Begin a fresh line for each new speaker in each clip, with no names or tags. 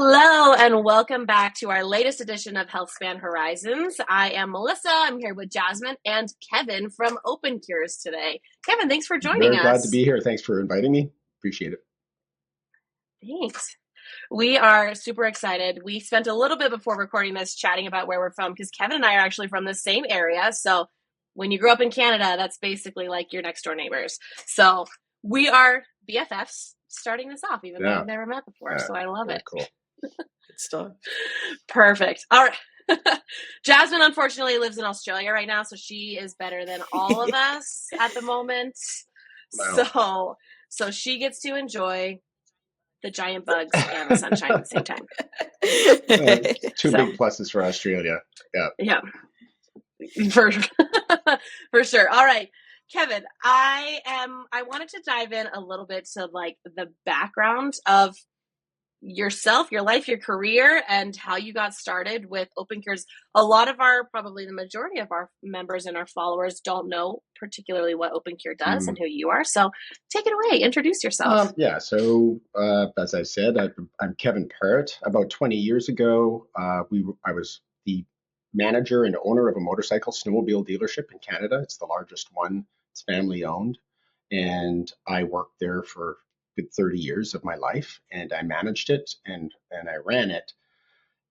Hello and welcome back to our latest edition of Healthspan Horizons. I am Melissa. I'm here with Jasmine and Kevin from OpenCures today. Kevin, thanks for joining
Very glad to
us.
be here. Thanks for inviting me. Appreciate it.
Thanks. We are super excited. We spent a little bit before recording this chatting about where we're from because Kevin and I are actually from the same area. So when you grew up in Canada, that's basically like your next door neighbors. So we are BFFs starting this off, even though
Yeah,
we've never met before. So I love
very
it.
cool.
Good stuff.
Perfect. All right. Jasmine unfortunately lives in Australia right now, so she is better than all of us at the moment.
Wow.
So she gets to enjoy the giant bugs and the sunshine at the same time.
Two
So
big pluses for Australia. Yeah.
yeah, for for sure. All right. Kevin, I wanted to dive in a little bit to like the background of yourself, your life, your career, and how you got started with OpenCures. A lot of probably the majority of our members and our followers don't know particularly what OpenCure does
Mm.
and who you are. So take it away. Introduce yourself.
So as I said, I'm Kevin Perrott. About 20 years ago, I was the manager and owner of a motorcycle snowmobile dealership in Canada. It's the largest one. It's family owned, and I worked there for a good 30 years of my life, and I managed it and I ran it,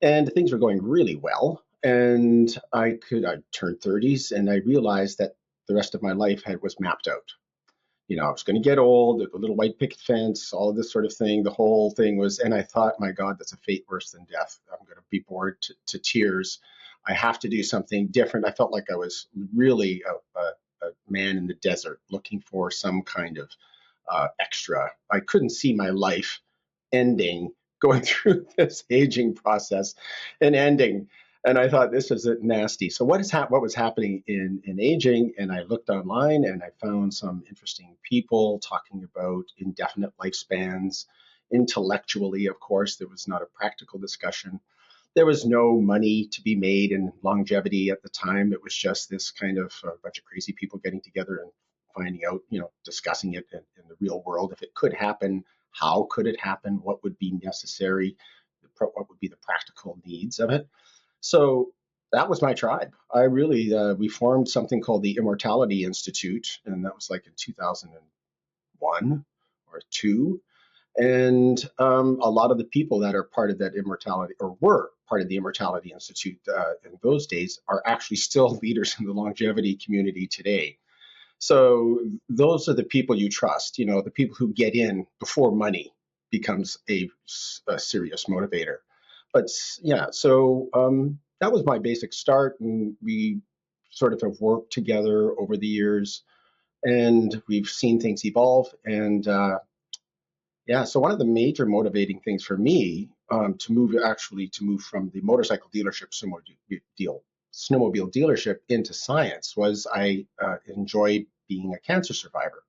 and things were going really well. And I turned 30s, and I realized that the rest of my life was mapped out. I was going to get old, the little white picket fence, all of this sort of thing. The whole thing was, and I thought, my God, that's a fate worse than death. I'm going to be bored to tears. I have to do something different. I felt like I was really a man in the desert looking for some kind of extra. I couldn't see my life ending, going through this aging process and ending. And I thought this was nasty. So what was happening in aging? And I looked online and I found some interesting people talking about indefinite lifespans. Intellectually, of course, there was not a practical discussion. There was no money to be made in longevity at the time. It was just this kind of a bunch of crazy people getting together and finding out, discussing it in the real world. If it could happen, how could it happen? What would be necessary? What would be the practical needs of it? So that was my tribe. We formed something called the Immortality Institute, and that was like in 2001 or two. And a lot of the people that are part of that immortality, or were part of the Immortality Institute in those days, are actually still leaders in the longevity community today. So those are the people you trust, the people who get in before money becomes a serious motivator. But yeah, so that was my basic start, and we sort of have worked together over the years, and we've seen things evolve. And yeah, so one of the major motivating things for me to move from the motorcycle dealership snowmobile dealership into science was I enjoy being a cancer survivor.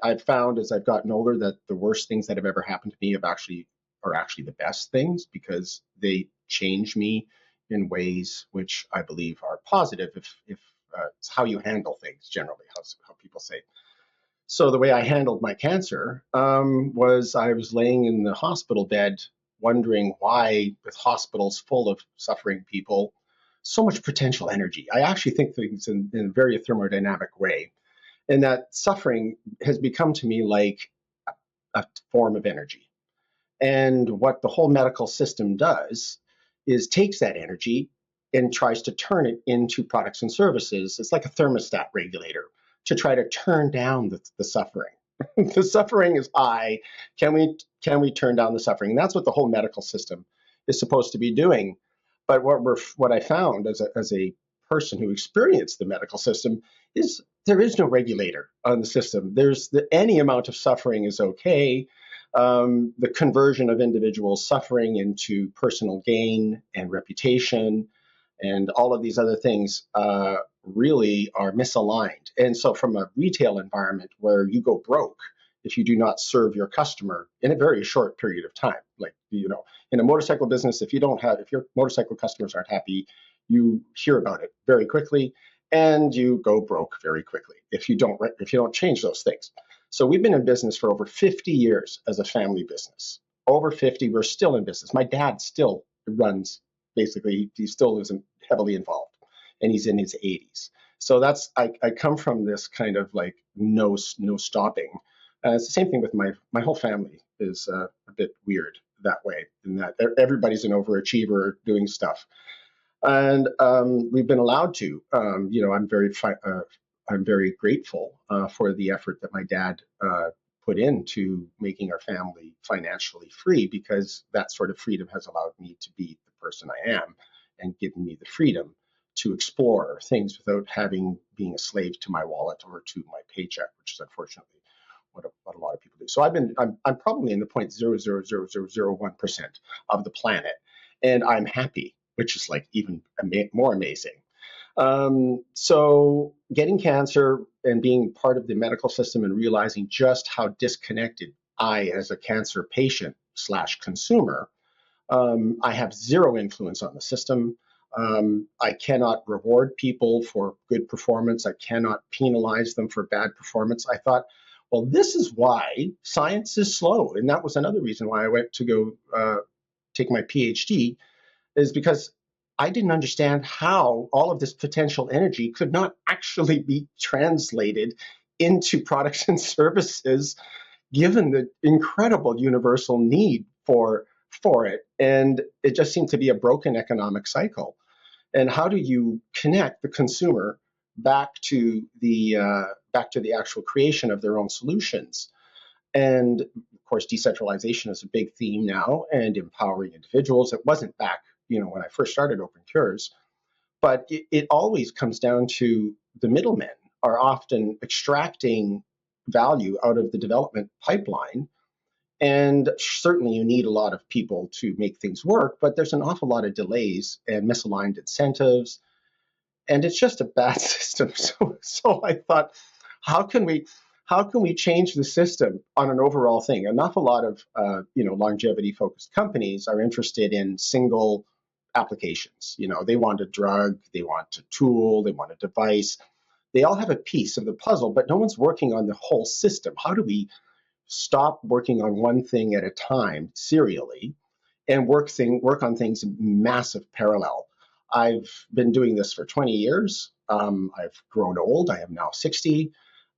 I've found as I've gotten older that the worst things that have ever happened to me are actually the best things because they change me in ways which I believe are positive if it's how you handle things generally, how people say. So the way I handled my cancer was I was laying in the hospital bed wondering why, with hospitals full of suffering people, so much potential energy. I actually think things in a very thermodynamic way, and that suffering has become to me like a form of energy. And what the whole medical system does is takes that energy and tries to turn it into products and services. It's like a thermostat regulator to try to turn down the suffering. The suffering is high. Can we turn down the suffering? And that's what the whole medical system is supposed to be doing. But what I found as a person who experienced the medical system is there is no regulator on the system. Any amount of suffering is okay. The conversion of individuals suffering into personal gain and reputation and all of these other things really are misaligned. And so from a retail environment where you go broke if you do not serve your customer in a very short period of time, like, in a motorcycle business, if your motorcycle customers aren't happy, you hear about it very quickly and you go broke very quickly if you don't change those things. So we've been in business for over 50 years as a family business. over 50, we're still in business. My dad still runs, basically, he still isn't heavily involved, and he's in his 80s. So I come from this kind of like no stopping. It's the same thing with my whole family is a bit weird that way, in that everybody's an overachiever doing stuff, and we've been allowed to. I'm very grateful for the effort that my dad put into making our family financially free, because that sort of freedom has allowed me to be the person I am and given me the freedom to explore things without being a slave to my wallet or to my paycheck, which is unfortunately what a lot of people do. So I'm probably in the 0.00001% of the planet, and I'm happy, which is like even more amazing. So getting cancer and being part of the medical system and realizing just how disconnected I, as a cancer patient slash consumer, I have zero influence on the system. I cannot reward people for good performance. I cannot penalize them for bad performance. I thought, well, this is why science is slow. And that was another reason why I went to go take my PhD, is because I didn't understand how all of this potential energy could not actually be translated into products and services, given the incredible universal need for it. And it just seemed to be a broken economic cycle. And how do you connect the consumer back to the actual creation of their own solutions? And of course, decentralization is a big theme now, and empowering individuals. It wasn't back, when I first started OpenCures, but it always comes down to the middlemen are often extracting value out of the development pipeline. And certainly you need a lot of people to make things work, but there's an awful lot of delays and misaligned incentives, and it's just a bad system. So I thought, how can we change the system on an overall thing? An awful lot of longevity focused companies are interested in single applications. They want a drug, they want a tool, they want a device. They all have a piece of the puzzle, but no one's working on the whole system. How do we stop working on one thing at a time serially and work on things in massive parallel? I've been doing this for 20 years. I've grown old. I am now 60,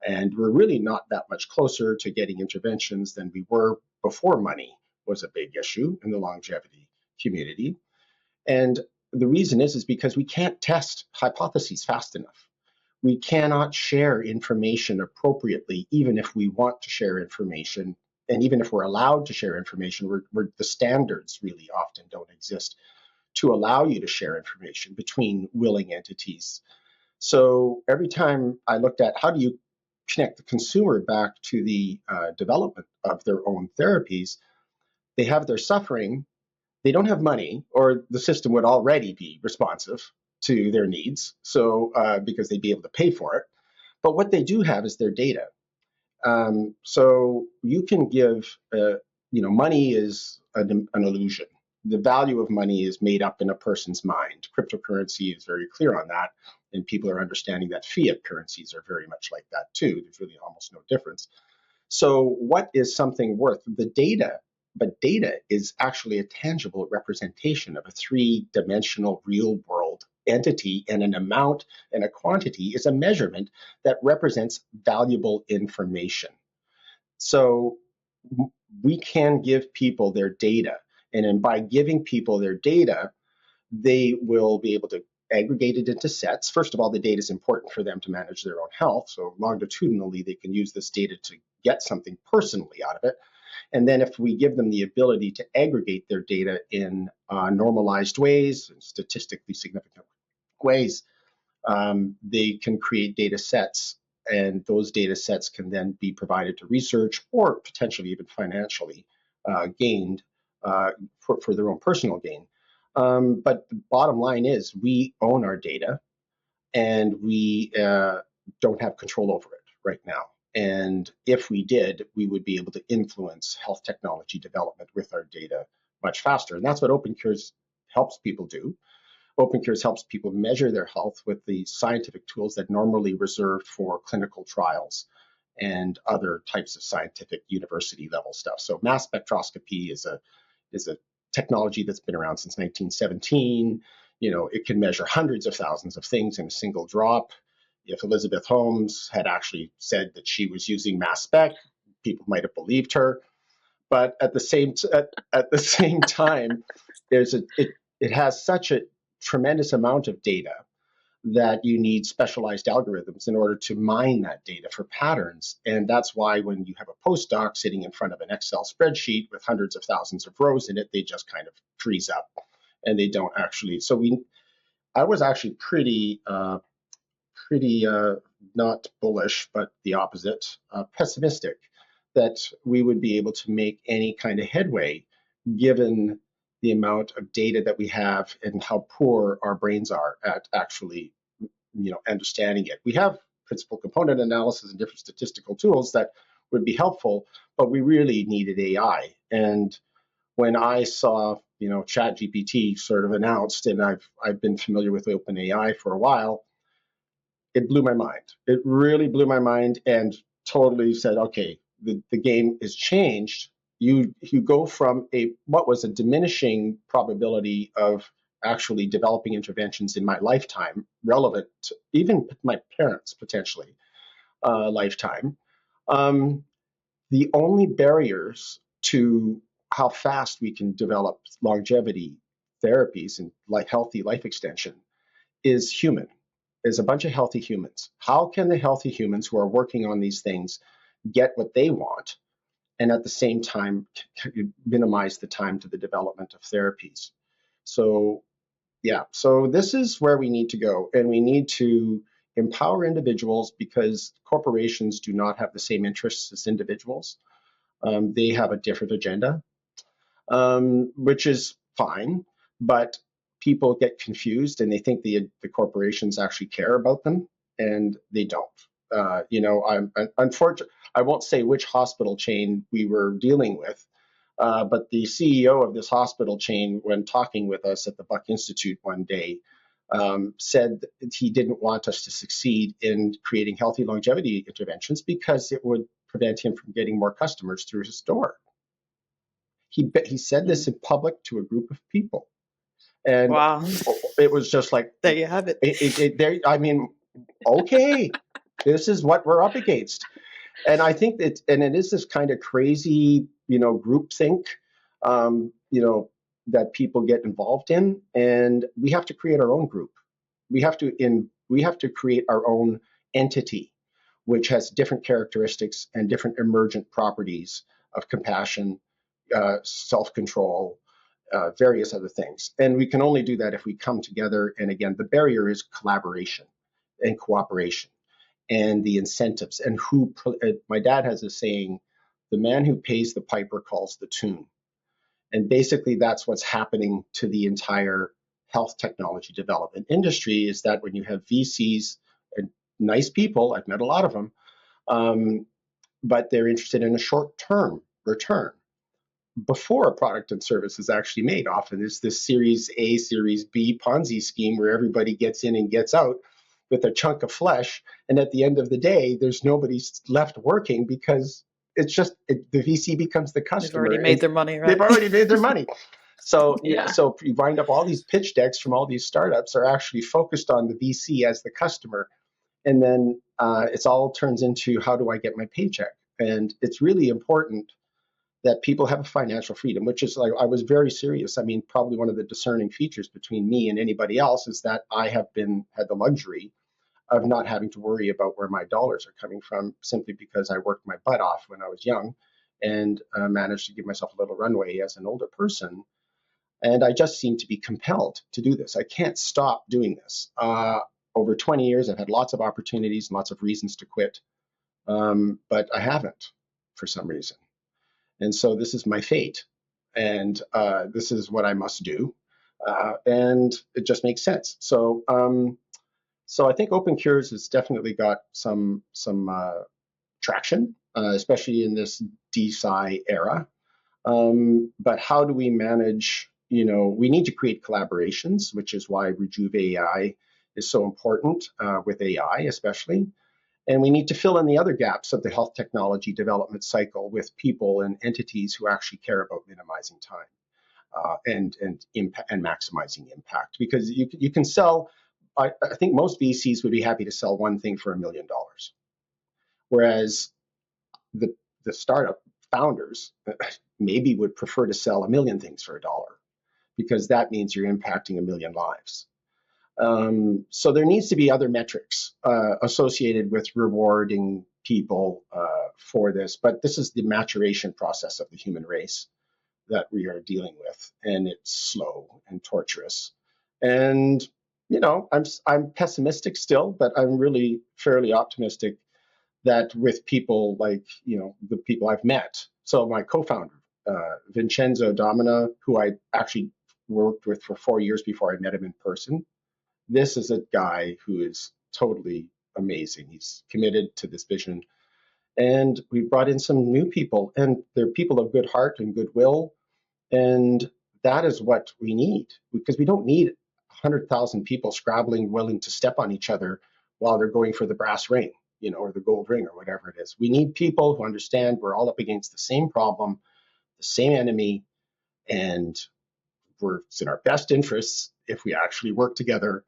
and we're really not that much closer to getting interventions than we were before money was a big issue in the longevity community. And the reason is because we can't test hypotheses fast enough. We cannot share information appropriately, even if we want to share information. And even if we're allowed to share information, the standards really often don't exist to allow you to share information between willing entities. So every time I looked at how do you connect the consumer back to the development of their own therapies, they have their suffering, they don't have money, or the system would already be responsive to their needs, so because they'd be able to pay for it. But what they do have is their data. So you can give, money is an illusion. The value of money is made up in a person's mind. Cryptocurrency is very clear on that, and people are understanding that fiat currencies are very much like that too. There's really almost no difference. So what is something worth? The data, but data is actually a tangible representation of a three-dimensional real world entity, and an amount and a quantity is a measurement that represents valuable information. So we can give people their data, and by giving people their data, they will be able to aggregate it into sets. First of all, the data is important for them to manage their own health. So longitudinally, they can use this data to get something personally out of it. And then if we give them the ability to aggregate their data in normalized ways and statistically significant ways, they can create data sets, and those data sets can then be provided to research or potentially even financially gained for their own personal gain. But the bottom line is we own our data, and we don't have control over it right now. And if we did, we would be able to influence health technology development with our data much faster. And that's what OpenCures helps people do. OpenCures helps people measure their health with the scientific tools that normally reserved for clinical trials. and other types of scientific university level stuff. So mass spectroscopy is a technology that's been around since 1917. It can measure hundreds of thousands of things in a single drop. If Elizabeth Holmes had actually said that she was using mass spec, people might have believed her. But at the same time, it has such a tremendous amount of data that you need specialized algorithms in order to mine that data for patterns. And that's why when you have a postdoc sitting in front of an Excel spreadsheet with hundreds of thousands of rows in it, they just kind of freeze up and they don't actually. I was actually pretty not bullish, but the opposite, pessimistic that we would be able to make any kind of headway given the amount of data that we have and how poor our brains are at actually understanding it. We have principal component analysis and different statistical tools that would be helpful, but we really needed AI. And when I saw ChatGPT sort of announced, and I've been familiar with OpenAI for a while, it blew my mind. It really blew my mind and totally said, okay, the game is changed. You go from what was a diminishing probability of actually developing interventions in my lifetime, relevant to even my parents' potentially lifetime. The only barriers to how fast we can develop longevity therapies and like healthy life extension is human, is a bunch of healthy humans. How can the healthy humans who are working on these things get what they want and at the same time minimize the time to the development of therapies? So, yeah, so this is where we need to go, and we need to empower individuals because corporations do not have the same interests as individuals. They have a different agenda, which is fine, but people get confused and they think the corporations actually care about them, and they don't. I'm unfortunate. I won't say which hospital chain we were dealing with, but the CEO of this hospital chain, when talking with us at the Buck Institute one day, said that he didn't want us to succeed in creating healthy longevity interventions because it would prevent him from getting more customers through his door. He said this in public to a group of people, and
Wow.
it was just like
There you have it.
I mean, okay, this is what we're up against, and I think it is this kind of crazy, groupthink, that people get involved in, and we have to create our own group. We have to create our own entity, which has different characteristics and different emergent properties of compassion, self-control, various other things. And we can only do that if we come together. And again, the barrier is collaboration and cooperation and the incentives. And my dad has a saying, the man who pays the piper calls the tune. And basically that's what's happening to the entire health technology development industry, is that when you have VCs and nice people, I've met a lot of them, but they're interested in a short-term return before a product and service is actually made. Often it's this Series A, Series B Ponzi scheme where everybody gets in and gets out with a chunk of flesh. And at the end of the day, there's nobody left working because the VC becomes the customer.
They've already made their money, right?
They've already made their money. So,
Yeah.
So you wind up all these pitch decks from all these startups are actually focused on the VC as the customer. And then it's all turns into, how do I get my paycheck? And it's really important that people have a financial freedom, which is like, I was very serious. I mean, probably one of the discerning features between me and anybody else is that I have had the luxury of not having to worry about where my dollars are coming from, simply because I worked my butt off when I was young and managed to give myself a little runway as an older person. And I just seem to be compelled to do this. I can't stop doing this. Over 20 years, I've had lots of opportunities and lots of reasons to quit, but I haven't for some reason. And so this is my fate, and this is what I must do, and it just makes sense. So, I think OpenCures has definitely got some traction, especially in this DeSci era. But how do we manage? We need to create collaborations, which is why Rejuve AI is so important with AI, especially. And we need to fill in the other gaps of the health technology development cycle with people and entities who actually care about minimizing time and maximizing impact. Because you can sell, I think most VCs would be happy to sell one thing for $1 million, whereas the startup founders maybe would prefer to sell 1 million things for $1, because that means you're impacting 1 million lives. So there needs to be other metrics associated with rewarding people for this, but this is the maturation process of the human race that we are dealing with, and it's slow and torturous. And I'm pessimistic still, but I'm really fairly optimistic that with people like the people I've met. So my co-founder, Vincenzo Domina, who I actually worked with for 4 years before I met him in person. This is a guy who is totally amazing. He's committed to this vision. And we brought in some new people, and they're people of good heart and goodwill. And that is what we need, because we don't need 100,000 people scrabbling, willing to step on each other while they're going for the brass ring, or the gold ring or whatever it is. We need people who understand we're all up against the same problem, the same enemy, and it's in our best interests if we actually work together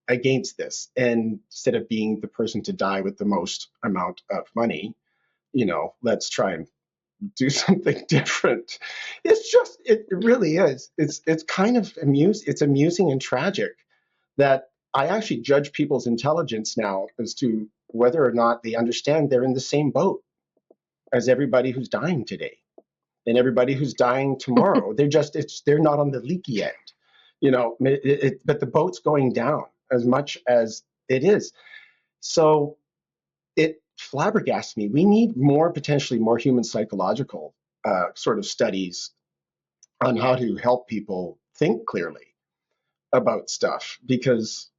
against this. And instead of being the person to die with the most amount of money, let's try and do something different. It really is. It's kind of it's amusing and tragic that I actually judge people's intelligence now as to whether or not they understand they're in the same boat as everybody who's dying today and everybody who's dying tomorrow. They're not on the leaky end, but the boat's going down as much as it is. So it flabbergasts me. We need potentially more human psychological sort of studies on how to help people think clearly about stuff, because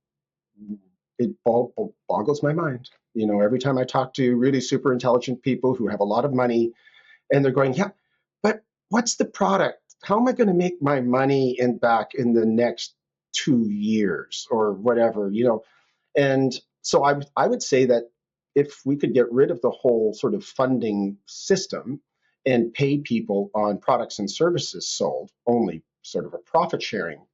it boggles my mind. Every time I talk to really super intelligent people who have a lot of money, and they're going, yeah, but what's the product? How am I going to make my money back in the next 2 years or whatever, And so I would say that if we could get rid of the whole sort of funding system and pay people on products and services sold, only sort of a profit sharing,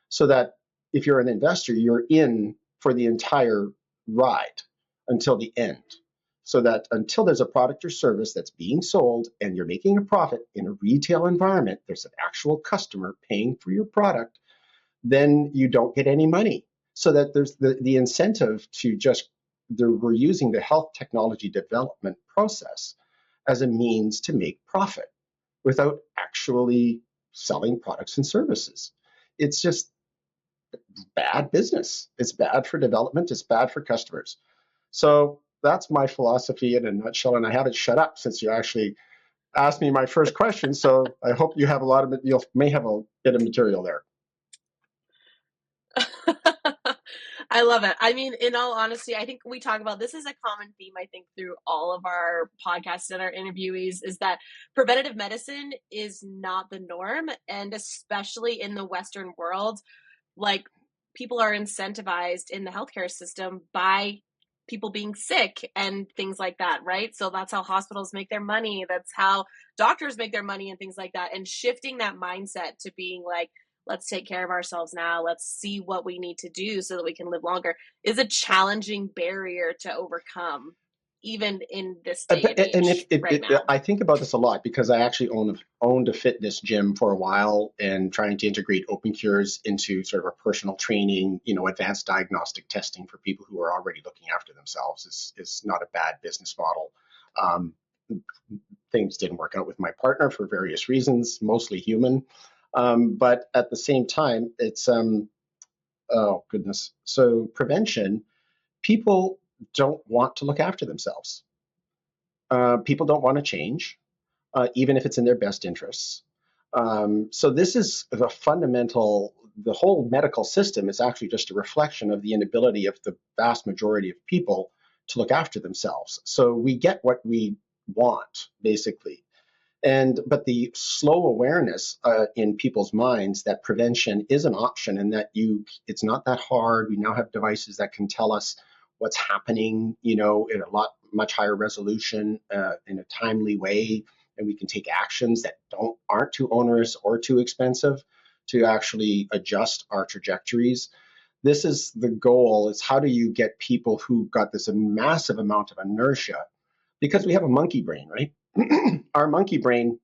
so that if you're an investor, you're in for the entire ride until the end. So that until there's a product or service that's being sold and you're making a profit in a retail environment, there's an actual customer paying for your product, then you don't get any money. So that there's the incentive to we're using the health technology development process as a means to make profit without actually selling products and services. It's just bad business. It's bad for development. It's bad for customers. So that's my philosophy in a nutshell. And I haven't shut up since you actually asked me my first question. So I hope you have you may have a bit of material there.
I love it. I mean, in all honesty, I think we talk about this is a common theme, I think, through all of our podcasts and our interviewees, is that preventative medicine is not the norm. And especially in the Western world, like, people are incentivized in the healthcare system by people being sick and things like that, right? So that's how hospitals make their money. That's how doctors make their money and things like that. And shifting that mindset to being like, let's take care of ourselves now. Let's see what we need to do so that we can live longer is a challenging barrier to overcome, even in this day and age now.
I think about this a lot because I actually owned a fitness gym for a while, and trying to integrate OpenCures into sort of a personal training, advanced diagnostic testing for people who are already looking after themselves is not a bad business model. Things didn't work out with my partner for various reasons, mostly human. But at the same time, it's, oh goodness. So prevention, people don't want to look after themselves. People don't want to change, even if it's in their best interests. So this is the whole medical system is actually just a reflection of the inability of the vast majority of people to look after themselves. So we get what we want, basically. But the slow awareness in people's minds that prevention is an option, and that it's not that hard. We now have devices that can tell us what's happening, in a much higher resolution, in a timely way, and we can take actions that aren't too onerous or too expensive to actually adjust our trajectories. This is the goal: is how do you get people who got this massive amount of inertia, because we have a monkey brain, right? Our monkey brain,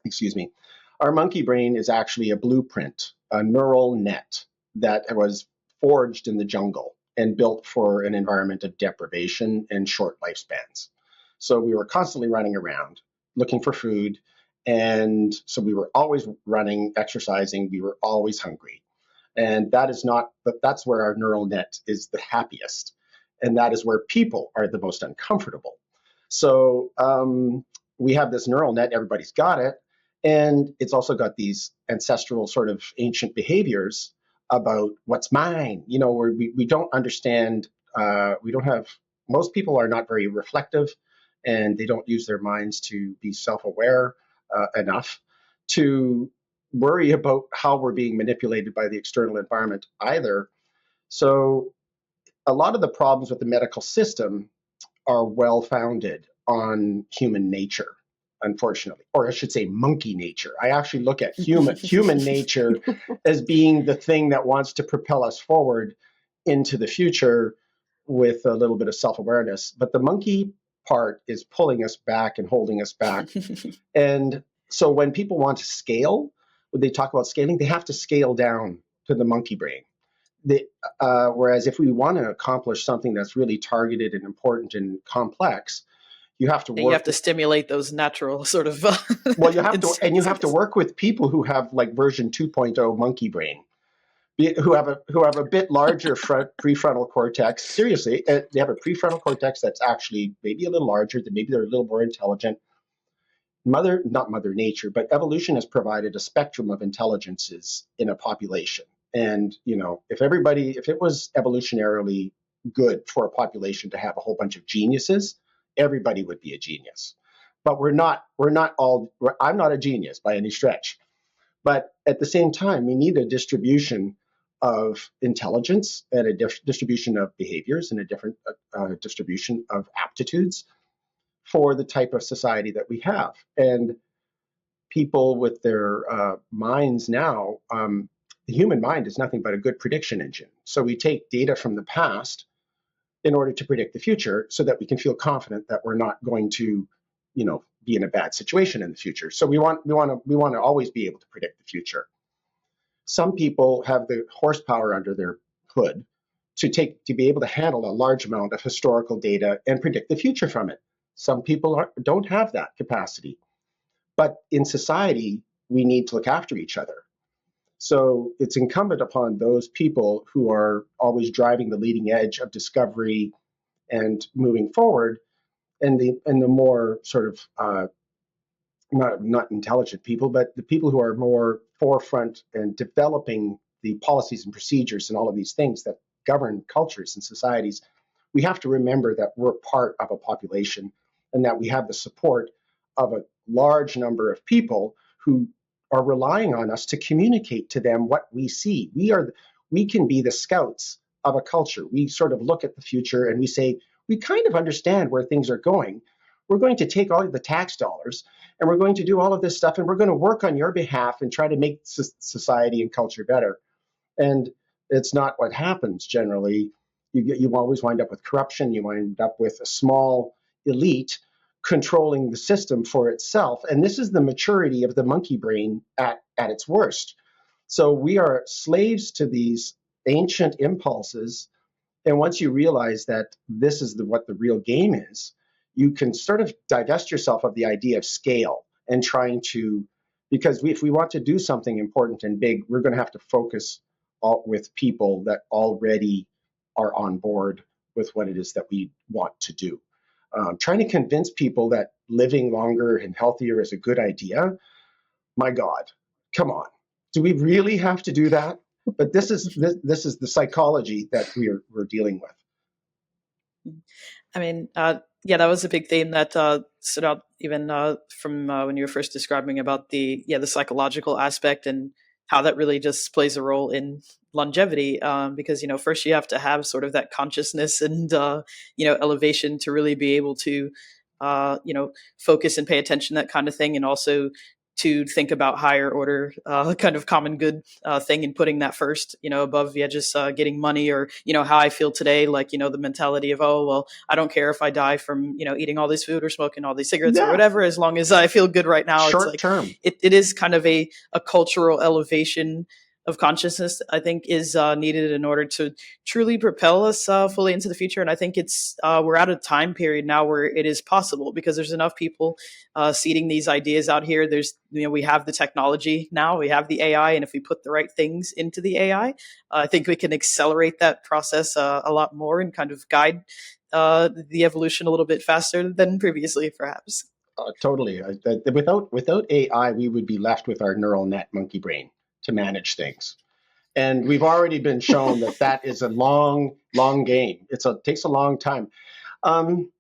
excuse me, our monkey brain is actually a blueprint, a neural net that was forged in the jungle and built for an environment of deprivation and short lifespans. So we were constantly running around looking for food. And so we were always running, exercising, we were always hungry. And that is not, but that's where our neural net is the happiest. And that is where people are the most uncomfortable. So we have this neural net, everybody's got it. And it's also got these ancestral sort of ancient behaviors about what's mine, where we don't understand, we don't have, most people are not very reflective, and they don't use their minds to be self-aware enough to worry about how we're being manipulated by the external environment either. So a lot of the problems with the medical system are well founded on human nature, unfortunately, or I should say monkey nature. I actually look at human nature as being the thing that wants to propel us forward into the future with a little bit of self-awareness. But the monkey part is pulling us back and holding us back. And so when people want to scale, when they talk about scaling, they have to scale down to the monkey brain. Whereas if we want to accomplish something that's really targeted and important and complex, you have to
you have
work.
to stimulate those natural sort of
Well, you have to, and you
instincts, I
have to
guess.
work with people who have like version 2.0 monkey brain, who have a bit larger prefrontal cortex. Seriously, they have a prefrontal cortex that's actually maybe a little larger, that maybe they're a little more intelligent. Not mother nature, but evolution has provided a spectrum of intelligences in a population. And, if it was evolutionarily good for a population to have a whole bunch of geniuses, everybody would be a genius. But I'm not a genius by any stretch. But at the same time, we need a distribution of intelligence and a distribution of behaviors and a different distribution of aptitudes for the type of society that we have. And people with their minds now, the human mind is nothing but a good prediction engine. So we take data from the past in order to predict the future so that we can feel confident that we're not going to, be in a bad situation in the future. So we want to always be able to predict the future. Some people have the horsepower under their hood to be able to handle a large amount of historical data and predict the future from it. Some people don't have that capacity. But in society, we need to look after each other. So it's incumbent upon those people who are always driving the leading edge of discovery and moving forward, and the more sort of not intelligent people, but the people who are more forefront and developing the policies and procedures and all of these things that govern cultures and societies. We have to remember that we're part of a population and that we have the support of a large number of people who are relying on us to communicate to them what we see. We can be the scouts of a culture. We sort of look at the future and we say, we kind of understand where things are going. We're going to take all of the tax dollars and we're going to do all of this stuff and we're going to work on your behalf and try to make society and culture better. And it's not what happens generally. You always wind up with corruption. You wind up with a small elite controlling the system for itself. And this is the maturity of the monkey brain at its worst. So we are slaves to these ancient impulses. And once you realize that this is what the real game is, you can sort of divest yourself of the idea of scale and trying to, because if we want to do something important and big, we're going to have to focus with people that already are on board with what it is that we want to do. Trying to convince people that living longer and healthier is a good idea, my God, come on. Do we really have to do that? But this is the psychology that we're dealing with.
I mean, that was a big theme that stood out even from when you were first describing about the psychological aspect and how that really just plays a role in longevity, because first you have to have sort of that consciousness and elevation to really be able to focus and pay attention, that kind of thing, and also to think about higher order kind of common good thing, and putting that first, above just getting money, or how I feel today, like the mentality of, oh well, I don't care if I die from eating all this food or smoking all these cigarettes or
Yeah,
whatever, as long as I feel good right now. It's
short
like
term.
it is kind of a cultural elevation of consciousness, I think, is needed in order to truly propel us fully into the future. And I think it's we're at a time period now where it is possible, because there's enough people seeding these ideas out here. There's we have the technology now, we have the AI, and if we put the right things into the AI, I think we can accelerate that process a lot more, and kind of guide the evolution a little bit faster than previously, perhaps.
Totally. Without AI, we would be left with our neural net monkey brain to manage things. And we've already been shown that that is a long game. Takes a long time. Um,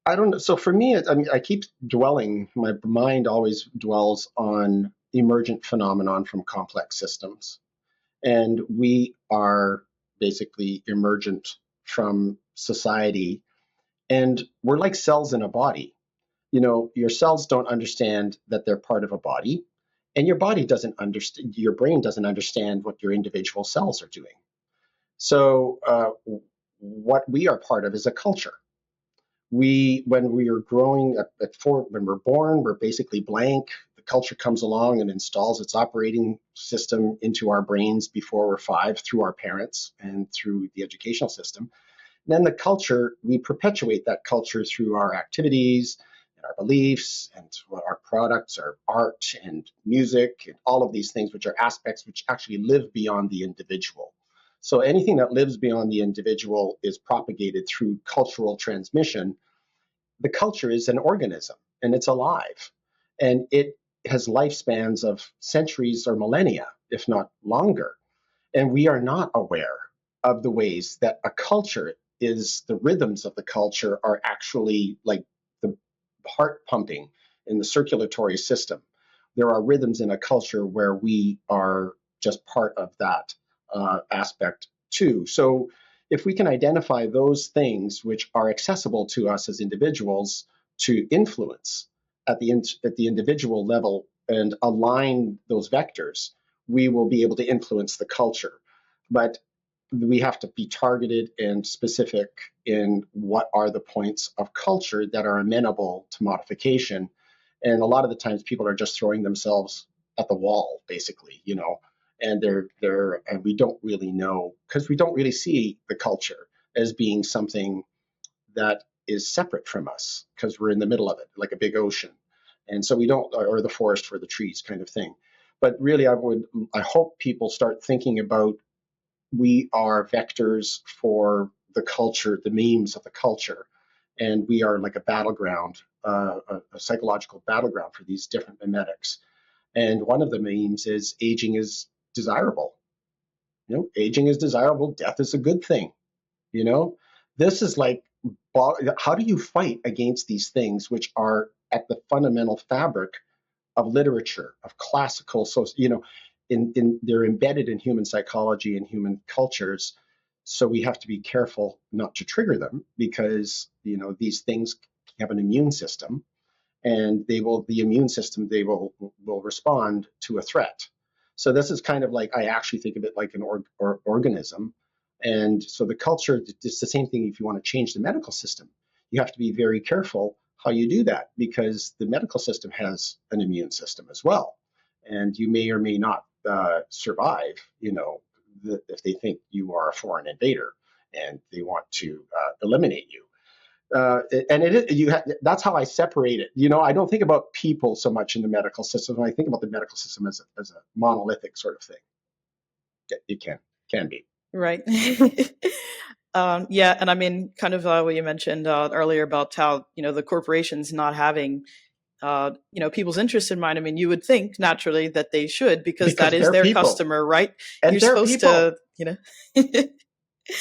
I don't know. So for me, I mean, I keep dwelling. My mind always dwells on emergent phenomenon from complex systems, and we are basically emergent from society, and we're like cells in a body. Your cells don't understand that they're part of a body, and your body doesn't understand, your brain doesn't understand what your individual cells are doing. So what we are part of is a culture. When we are growing when we're born, we're basically blank. The culture comes along and installs its operating system into our brains before we're 5, through our parents and through the educational system. Then the culture, we perpetuate that culture through our activities and our beliefs and our products, our art and music, and all of these things, which are aspects which actually live beyond the individual. So anything that lives beyond the individual is propagated through cultural transmission. The culture is an organism, and it's alive, and it has lifespans of centuries or millennia, if not longer. And we are not aware of the ways that a culture is, the rhythms of the culture are actually like the heart pumping in the circulatory system. There are rhythms in a culture where we are just part of that aspect too. So if we can identify those things which are accessible to us as individuals to influence at the individual level and align those vectors, we will be able to influence the culture. But we have to be targeted and specific in what are the points of culture that are amenable to modification. And a lot of the times people are just throwing themselves at the wall, basically, and and we don't really know, because we don't really see the culture as being something that is separate from us, because we're in the middle of it, like a big ocean. And so we don't, or the forest for the trees kind of thing. But really, I hope people start thinking about, we are vectors for the culture, the memes of the culture, and we are like a battleground, a psychological battleground for these different mimetics. And one of the memes is aging is desirable. Aging is desirable. Death is a good thing. You know, this is like, how do you fight against these things which are at the fundamental fabric of literature, of classical, so they're embedded in human psychology and human cultures. So we have to be careful not to trigger them, because these things have an immune system, and the immune system, they will respond to a threat. So this is kind of like, I actually think of it like an organism. And so the culture, it's the same thing. If you want to change the medical system, you have to be very careful how you do that, because the medical system has an immune system as well, and you may or may not survive, if they think you are a foreign invader and they want to eliminate you. And that's how I separate it. I don't think about people so much in the medical system. I think about the medical system as a monolithic sort of thing. It can be.
Right. Yeah, and I mean, kind of what you mentioned earlier about how the corporations not having people's interest in mind. I mean, you would think naturally that they should, because that
Because
is
they're
their
people,
customer, right?
and
You're
they're
supposed
people.
to,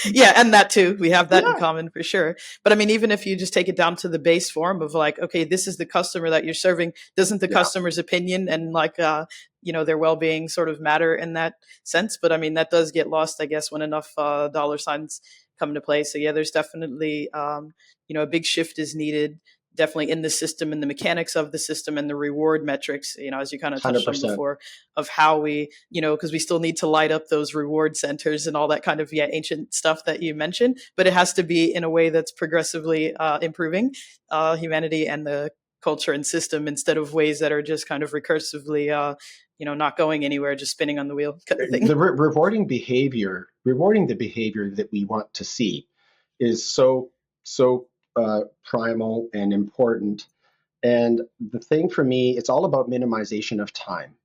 Yeah, and that too. We have that in
Yeah,
common for sure. But I mean, even if you just take it down to the base form of like, okay, this is the customer that you're serving, doesn't the
yeah,
customer's opinion and like, their well-being sort of matter in that sense? But I mean, that does get lost, I guess, when enough dollar signs come into play. So yeah, there's definitely, a big shift is needed, definitely in the system and the mechanics of the system and the reward metrics, as you kind of touched on
100%.
before, of how we, because we still need to light up those reward centers and all that kind of, yeah, ancient stuff that you mentioned, but it has to be in a way that's progressively improving humanity and the culture and system instead of ways that are just kind of recursively, not going anywhere, just spinning on the wheel kind of thing.
The rewarding the behavior that we want to see is so primal and important. And the thing for me, it's all about minimization of time.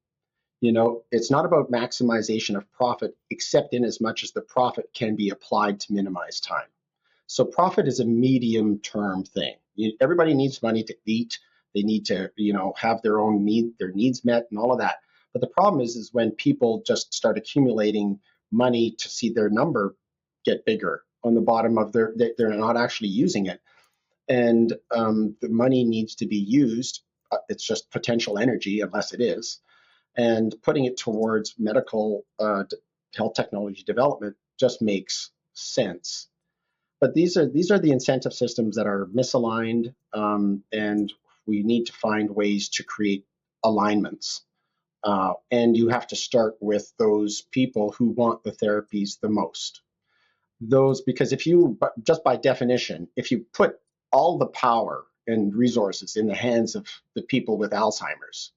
It's not about maximization of profit, except in as much as the profit can be applied to minimize time. So profit is a medium term thing. Everybody needs money to eat. They need to, have their needs met and all of that. But the problem is when people just start accumulating money to see their number get bigger on the bottom of they're not actually using it. And the money needs to be used. It's just potential energy, unless it is. And putting it towards medical health technology development just makes sense. But these are the incentive systems that are misaligned, and we need to find ways to create alignments. And you have to start with those people who want the therapies the most. Because if you, just by definition, if you put all the power and resources in the hands of the people with Alzheimer's,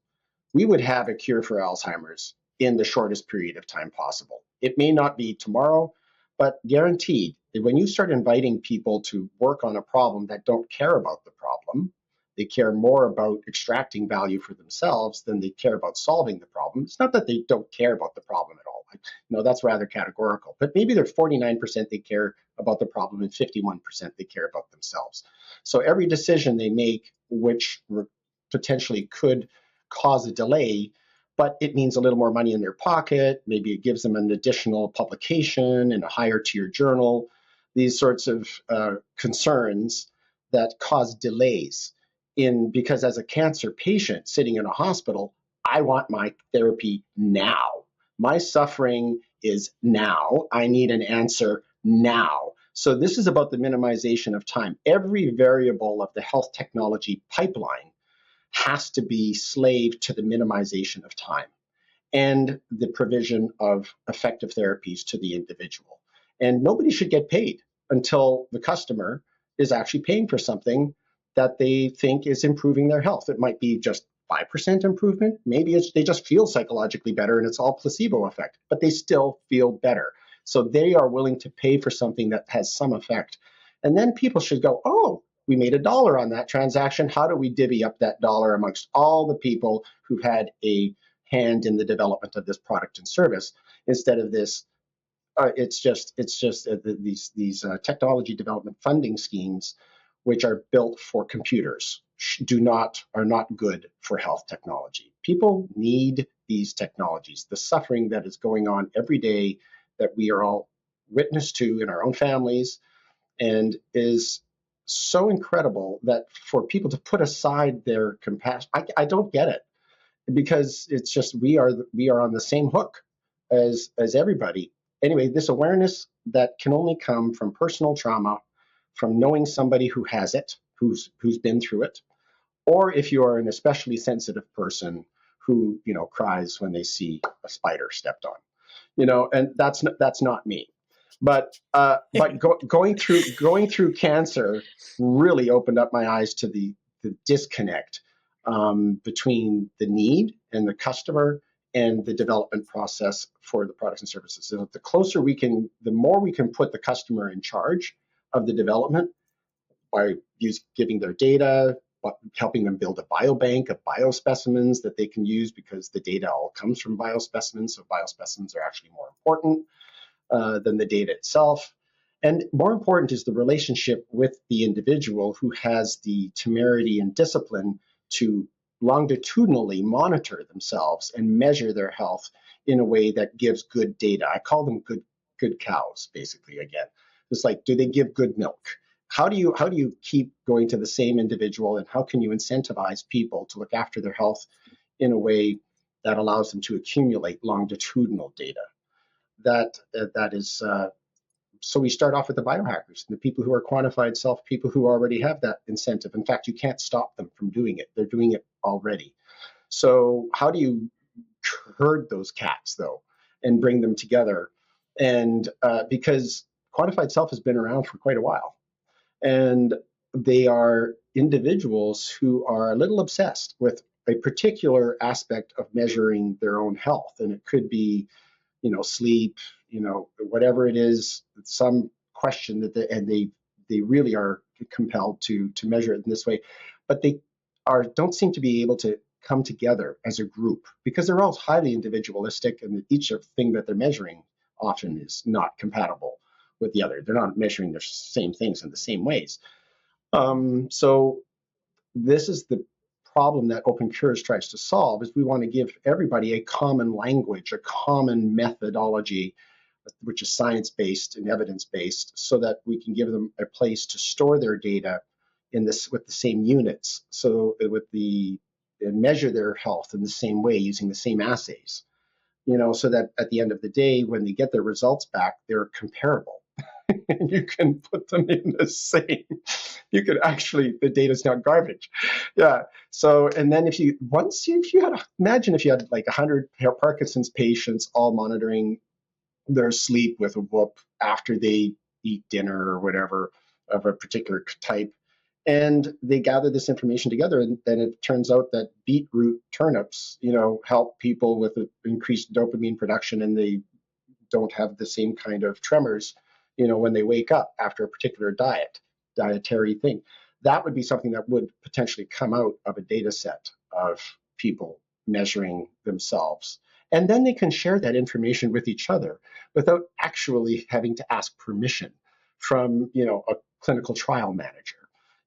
we would have a cure for Alzheimer's in the shortest period of time possible. It may not be tomorrow, but guaranteed, when you start inviting people to work on a problem that don't care about the problem, they care more about extracting value for themselves than they care about solving the problem. It's not that they don't care about the problem at all. That's rather categorical. But maybe they're 49% they care about the problem and 51% they care about themselves. So every decision they make, which potentially could cause a delay, but it means a little more money in their pocket. Maybe it gives them an additional publication in a higher tier journal. These sorts of concerns that cause delays because as a cancer patient sitting in a hospital, I want my therapy now. My suffering is now. I need an answer now. So this is about the minimization of time. Every variable of the health technology pipeline has to be slave to the minimization of time and the provision of effective therapies to the individual. And nobody should get paid until the customer is actually paying for something that they think is improving their health. It might be just 5% improvement. Maybe they just feel psychologically better and it's all placebo effect, but they still feel better. So they are willing to pay for something that has some effect. And then people should go, oh, we made $1 on that transaction. How do we divvy up that dollar amongst all the people who've had a hand in the development of this product and service instead of this? It's just these technology development funding schemes, which are built for computers, are not good for health technology. People need these technologies. The suffering that is going on every day that we are all witness to in our own families and is so incredible that for people to put aside their compassion, I don't get it, because it's just we are on the same hook as everybody. Anyway, this awareness that can only come from personal trauma, from knowing somebody who has it, who's been through it, or if you are an especially sensitive person who cries when they see a spider stepped on, and that's not me. But going through cancer really opened up my eyes to the disconnect between the need and the customer and the development process for the products and services. So the more we can put the customer in charge of the development by giving their data, helping them build a biobank of biospecimens that they can use, because the data all comes from biospecimens. So biospecimens are actually more important than the data itself. And more important is the relationship with the individual who has the temerity and discipline to longitudinally monitor themselves and measure their health in a way that gives good data. I call them good cows, basically, again. It's like, do they give good milk? How do you keep going to the same individual, and how can you incentivize people to look after their health in a way that allows them to accumulate longitudinal data? That is so we start off with the biohackers, the people who are quantified self, people who already have that incentive. In fact, you can't stop them from doing it. They're doing it already. So how do you herd those cats, though, and bring them together? And because quantified self has been around for quite a while, and they are individuals who are a little obsessed with a particular aspect of measuring their own health. And it could be, sleep, whatever it is, some question and they really are compelled to measure it in this way, but they don't seem to be able to come together as a group because they're all highly individualistic, and each thing that they're measuring often is not compatible with the other. They're not measuring the same things in the same ways. So this is the problem that OpenCures tries to solve, is we want to give everybody a common language, a common methodology, which is science-based and evidence-based, so that we can give them a place to store their data with the same units, so and measure their health in the same way using the same assays, so that at the end of the day, when they get their results back, they're comparable. And you can put them in the same. You could actually, the data's not garbage. Yeah. So, and then imagine if you had like 100 Parkinson's patients all monitoring their sleep with a Whoop after they eat dinner or whatever of a particular type. And they gather this information together, and then it turns out that beetroot turnips, help people with increased dopamine production, and they don't have the same kind of tremors, when they wake up after a particular dietary thing. That would be something that would potentially come out of a data set of people measuring themselves. And then they can share that information with each other without actually having to ask permission from, a clinical trial manager.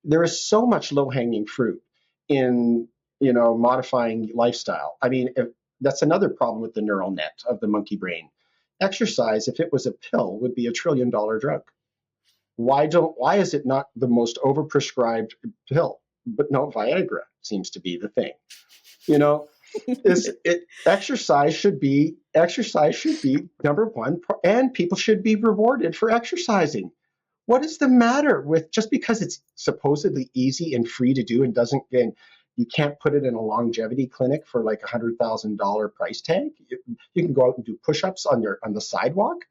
There is so much low-hanging fruit in, modifying lifestyle. I mean, that's another problem with the neural net of the monkey brain. Exercise, if it was a pill, would be $1 trillion drug. Why is it not the most overprescribed pill? But no, Viagra seems to be the thing. Exercise should be number one, and people should be rewarded for exercising. What is the matter with just because it's supposedly easy and free to do and you can't put it in a longevity clinic for like $100,000 price tag? You can go out and do push-ups on the sidewalk.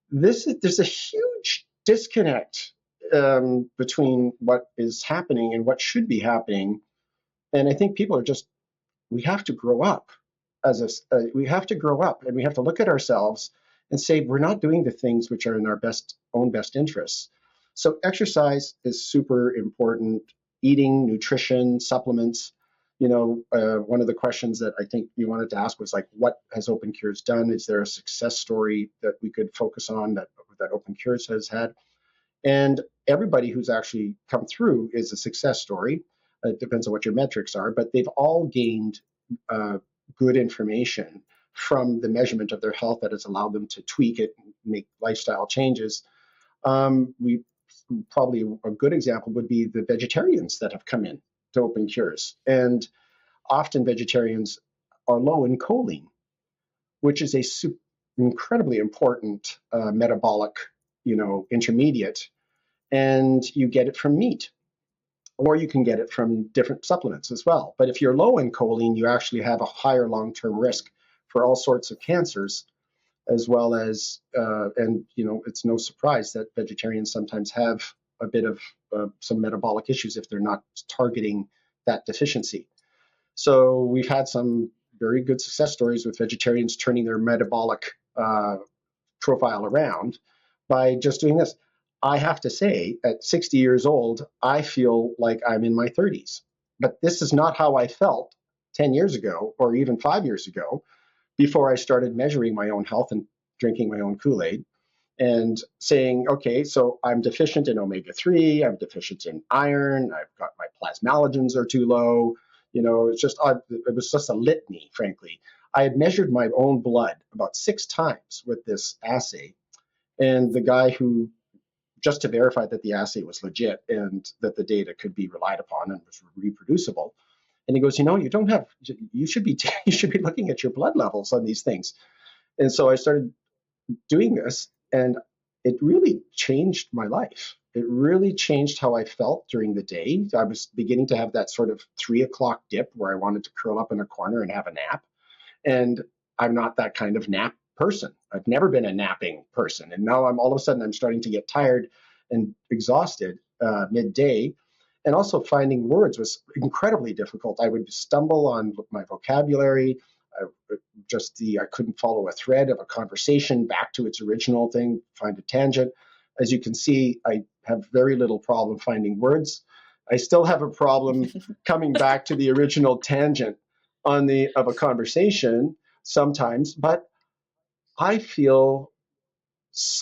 There's a huge disconnect between what is happening and what should be happening, and I think people we have to grow up we have to grow up, and we have to look at ourselves and say we're not doing the things which are in our own best interests. So exercise is super important. Eating, nutrition, supplements. One of the questions that I think you wanted to ask was like, what has OpenCures done? Is there a success story that we could focus on that OpenCures has had? And everybody who's actually come through is a success story. It depends on what your metrics are, but they've all gained good information from the measurement of their health that has allowed them to tweak it and make lifestyle changes. Probably a good example would be the vegetarians that have come in to OpenCures. And often vegetarians are low in choline, which is incredibly important metabolic, intermediate. And you get it from meat, or you can get it from different supplements as well. But if you're low in choline, you actually have a higher long-term risk for all sorts of cancers, as well as, it's no surprise that vegetarians sometimes have a bit of some metabolic issues if they're not targeting that deficiency. So we've had some very good success stories with vegetarians turning their metabolic profile around by just doing this. I have to say, at 60 years old, I feel like I'm in my 30s. But this is not how I felt 10 years ago or even 5 years ago, before I started measuring my own health and drinking my own Kool-Aid and saying, okay, so I'm deficient in omega-3, I'm deficient in iron, I've got my plasmalogens are too low. It was just a litany, frankly. I had measured my own blood about 6 times with this assay. And the guy who, just to verify that the assay was legit and that the data could be relied upon and was reproducible. And he goes, you don't have, you should be, you should be looking at your blood levels on these things. And so I started doing this, and it really changed my life. It really changed how I felt during the day. I was beginning to have that sort of 3 o'clock dip where I wanted to curl up in a corner and have a nap. And I'm not that kind of nap person. I've never been a napping person. And now all of a sudden I'm starting to get tired and exhausted midday. And also finding words was incredibly difficult. I would stumble on my vocabulary. I couldn't follow a thread of a conversation back to its original thing, find a tangent. As you can see, I have very little problem finding words. I still have a problem coming back to the original tangent of a conversation sometimes, but I feel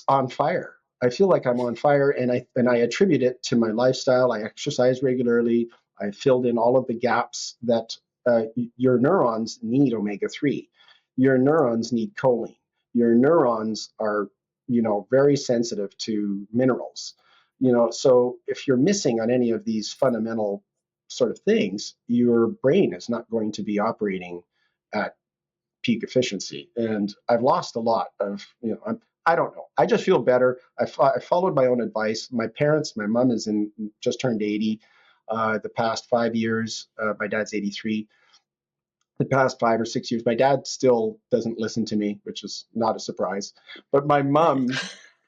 on fire. I feel like I'm on fire, and I attribute it to my lifestyle. I exercise regularly. I filled in all of the gaps that your neurons need omega-3. Your neurons need choline. Your neurons are, very sensitive to minerals. So if you're missing on any of these fundamental sort of things, your brain is not going to be operating at peak efficiency. And I've lost a lot of, I don't know. I just feel better. I followed my own advice. My parents, my mom just turned 80 the past 5 years. My dad's 83. The past 5 or 6 years, my dad still doesn't listen to me, which is not a surprise. But my mom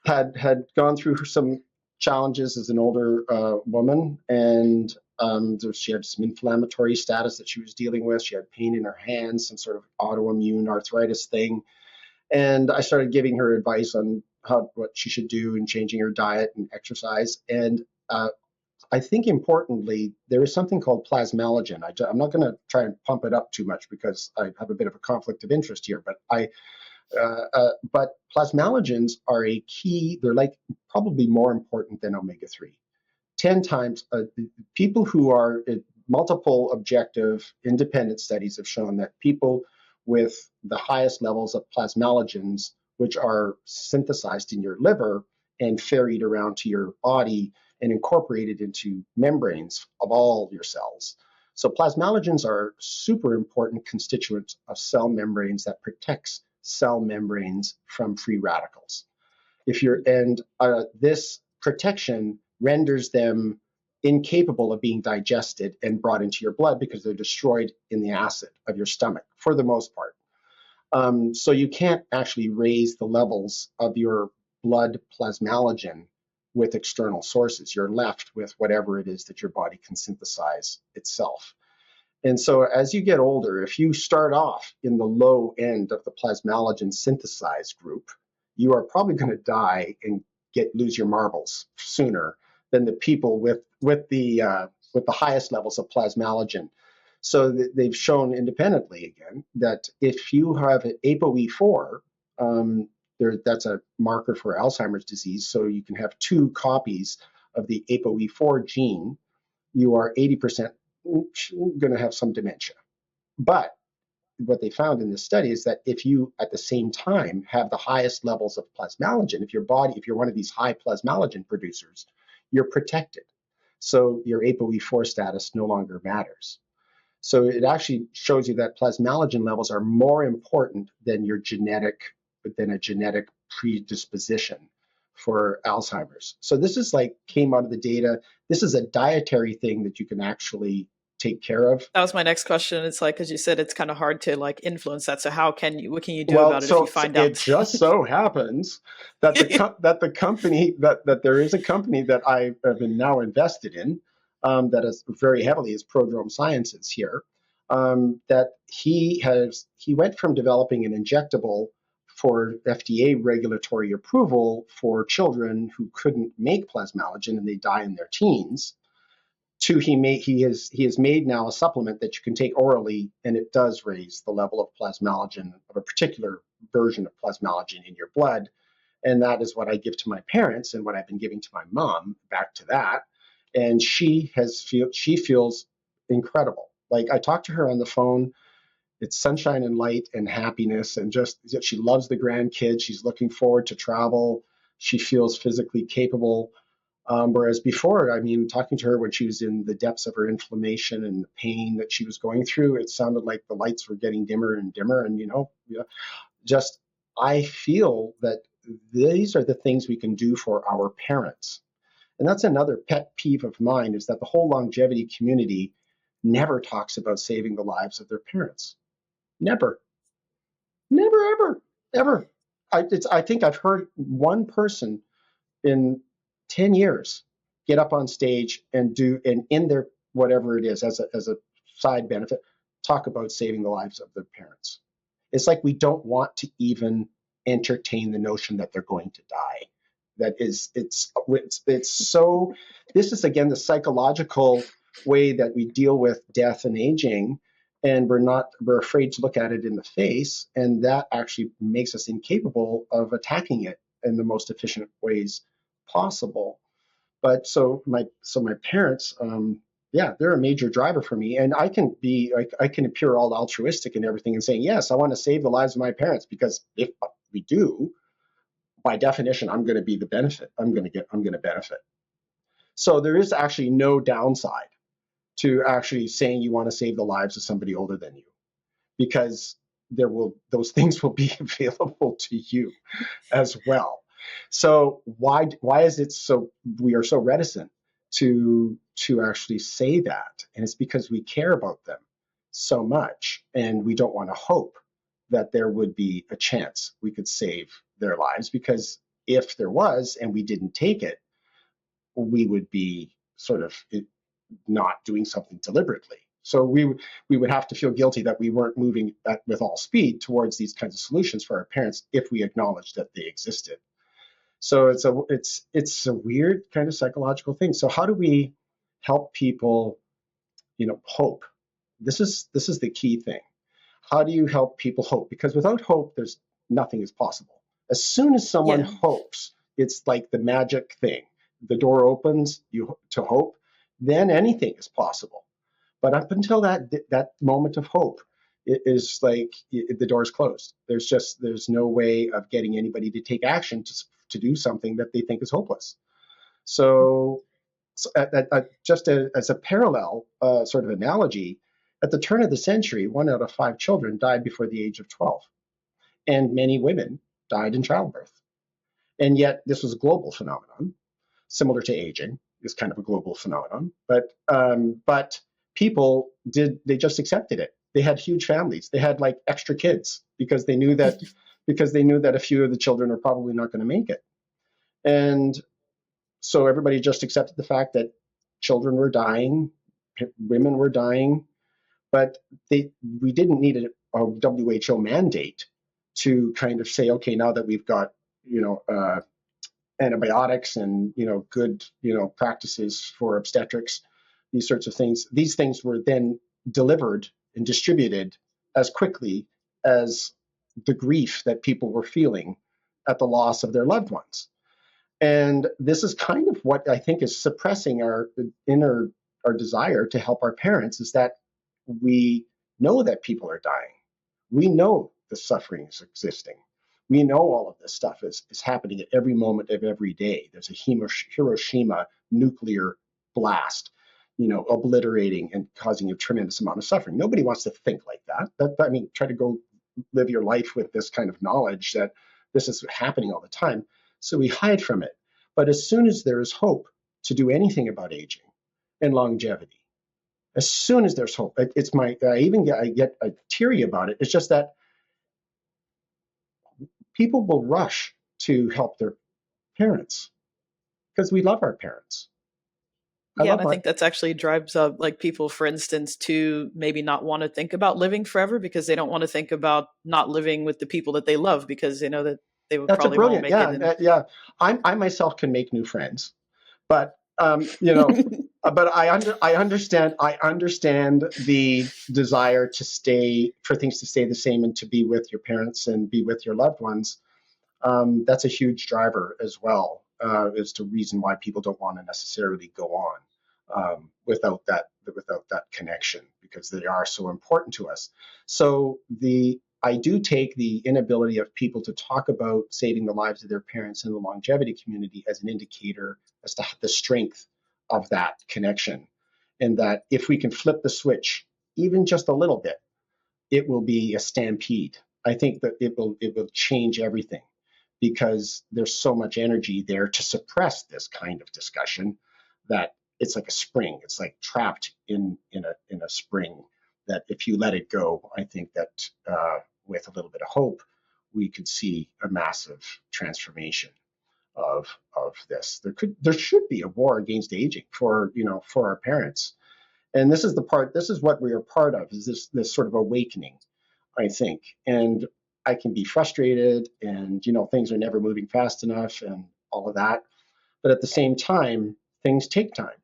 had gone through some challenges as an older woman, and she had some inflammatory status that she was dealing with. She had pain in her hands, some sort of autoimmune arthritis thing. And I started giving her advice on what she should do and changing her diet and exercise. And I think importantly, there is something called plasmalogen. I'm not going to try and pump it up too much because I have a bit of a conflict of interest here, but plasmalogens are a key. They're like probably more important than omega-3. 10 times, people who are multiple objective independent studies have shown that people with the highest levels of plasmalogens, which are synthesized in your liver and ferried around to your body and incorporated into membranes of all your cells. So plasmalogens are super important constituents of cell membranes that protects cell membranes from free radicals. This protection renders them incapable of being digested and brought into your blood because they're destroyed in the acid of your stomach for the most part. So you can't actually raise the levels of your blood plasmalogen with external sources. You're left with whatever it is that your body can synthesize itself. And so as you get older, if you start off in the low end of the plasmalogen synthesized group, you are probably going to die and lose your marbles sooner than the people with the highest levels of plasmalogen. So they've shown independently again that if you have an ApoE4, that's a marker for Alzheimer's disease. So you can have 2 copies of the ApoE4 gene. You are 80% going to have some dementia. But what they found in this study is that if you at the same time have the highest levels of plasmalogen, if you're one of these high plasmalogen producers, you're protected. So your ApoE4 status no longer matters. So it actually shows you that plasmalogen levels are more important than a genetic predisposition for Alzheimer's. So this is came out of the data. This is a dietary thing that you can actually take care of.
That was my next question. It's as you said, it's kind of hard to influence that. So what can you do about it if you find out?
It just so happens that that there is a company that I have been now invested in that is very heavily is Prodrome Sciences here. That he went from developing an injectable for FDA regulatory approval for children who couldn't make plasmalogen and they die in their teens, to he has made now a supplement that you can take orally, and it does raise the level of plasmalogen, of a particular version of plasmalogen in your blood. And that is what I give to my parents and what I've been giving to my mom, back to that. And she feels incredible. I talked to her on the phone It's sunshine and light and happiness, and just she loves the grandkids. She's looking forward to travel. She feels physically capable. Whereas before, I mean, talking to her when she was in the depths of her inflammation and the pain that she was going through, it sounded like the lights were getting dimmer and dimmer. And, yeah, just I feel that these are the things we can do for our parents. And that's another pet peeve of mine, is that the whole longevity community never talks about saving the lives of their parents. Never, never, ever, ever. I think I've heard one person in 10 years get up on stage and in their whatever it is as a side benefit, talk about saving the lives of their parents. It's like we don't want to even entertain the notion that they're going to die. That is, it's so, this is again the psychological way that we deal with death and aging, and we're afraid to look at it in the face, and that actually makes us incapable of attacking it in the most efficient ways possible. But so my parents, yeah, they're a major driver for me, and I can appear all altruistic and everything and saying yes, I want to save the lives of my parents, because if we do, by definition, I'm going to be the benefit. I'm going to benefit. So there is actually no downside to actually saying you want to save the lives of somebody older than you, because those things will be available to you as well. So why is it so we are so reticent to actually say that? And it's because we care about them so much, and we don't want to hope that there would be a chance we could save their lives, because if there was and we didn't take it, we would be sort of not doing something deliberately. So we would have to feel guilty that we weren't moving with all speed towards these kinds of solutions for our parents if we acknowledged that they existed. So it's a weird kind of psychological thing. So how do we help people, hope? This is the key thing. How do you help people hope? Because without hope, there's nothing is possible. As soon as someone
Yeah.
hopes, it's like the magic thing. The door opens to hope, then anything is possible. But up until that moment of hope, it is like the door's closed. There's no way of getting anybody to take action to do something that they think is hopeless. So, just as a parallel sort of analogy, at the turn of the century, 1 out of 5 children died before the age of 12, and many women died in childbirth. And yet, this was a global phenomenon, similar to aging. Is kind of a global phenomenon, but they just accepted it. They had huge families. They had like extra kids because they knew that a few of the children are probably not going to make it. And so everybody just accepted the fact that children were dying, women were dying, but we didn't need a WHO mandate to kind of say, okay, now that we've got antibiotics and good practices for obstetrics, these sorts of things. These things were then delivered and distributed as quickly as the grief that people were feeling at the loss of their loved ones. And this is kind of what I think is suppressing our desire to help our parents, is that we know that people are dying. We know the suffering is existing. We know all of this stuff is happening at every moment of every day. There's a Hiroshima nuclear blast, obliterating and causing a tremendous amount of suffering. Nobody wants to think like that. I mean, try to go live your life with this kind of knowledge that this is happening all the time. So we hide from it. But as soon as there is hope to do anything about aging and longevity, as soon as there's hope, I get teary about it. It's just that people will rush to help their parents because we love our parents.
Yeah, and I think that's actually drives up like people, for instance, to maybe not want to think about living forever because they don't want to think about not living with the people that they love because they know that they would
That's a
probably won't
brilliant,
make it.
yeah, yeah. I myself can make new friends, but but I understand the desire for things to stay the same and to be with your parents and be with your loved ones. That's a huge driver as well, as to reason why people don't want to necessarily go on. without that connection, because they are so important to us. So I do take the inability of people to talk about saving the lives of their parents in the longevity community as an indicator as to the strength of that connection, and that if we can flip the switch even just a little bit, it will be a stampede. I think that it will change everything, because there's so much energy there to suppress this kind of discussion that it's like a spring. It's like trapped in a spring that if you let it go, I think that with a little bit of hope, we could see a massive transformation of this. There should be a war against aging for our parents. And this is what we are part of, is this sort of awakening, I think. And I can be frustrated, and things are never moving fast enough and all of that. But at the same time, things take time.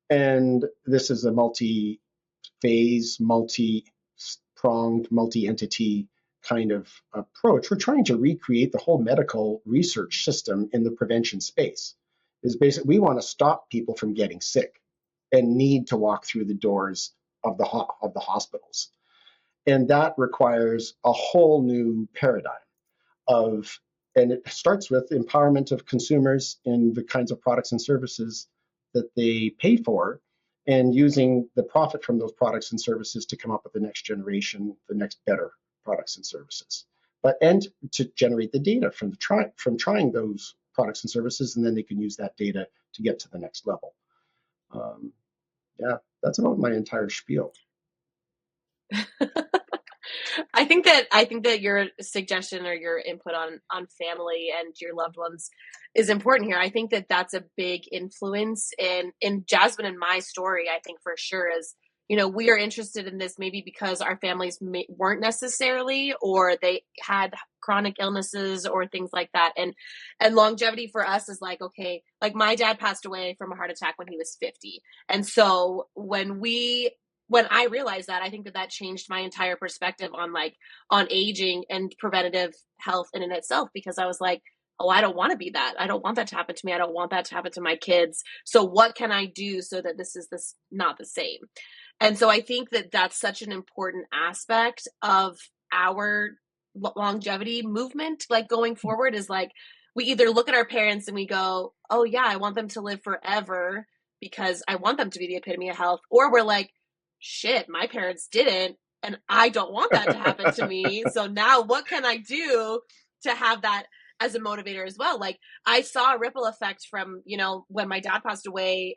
And this is a multi-phase, multi-pronged, multi-entity kind of approach. We're trying to recreate the whole medical research system in the prevention space. Is basically, we want to stop people from getting sick and need to walk through the doors of the hospitals. And that requires a whole new paradigm and it starts with empowerment of consumers in the kinds of products and services that they pay for, and using the profit from those products and services to come up with the next generation, the next better products and services. And to generate the data from trying those products and services, and then they can use that data to get to the next level. Yeah, that's about my entire spiel.
I think that your suggestion or your input on family and your loved ones is important here. I think that that's a big influence in Jasmine and my story. I think for sure is, we are interested in this maybe because our families weren't necessarily, or they had chronic illnesses or things like that. And longevity for us is like, okay, like my dad passed away from a heart attack when he was 50. And so when I realized that, I think that changed my entire perspective on aging and preventative health in and itself, because I was like, oh, I don't want to be that. I don't want that to happen to me. I don't want that to happen to my kids. So what can I do so that this not the same? And so I think that that's such an important aspect of our longevity movement, like going forward, is like, we either look at our parents and we go, oh yeah, I want them to live forever because I want them to be the epitome of health. Or we're like, shit, my parents didn't, and I don't want that to happen to me. So now what can I do to have that as a motivator as well? Like, I saw a ripple effect from, when my dad passed away,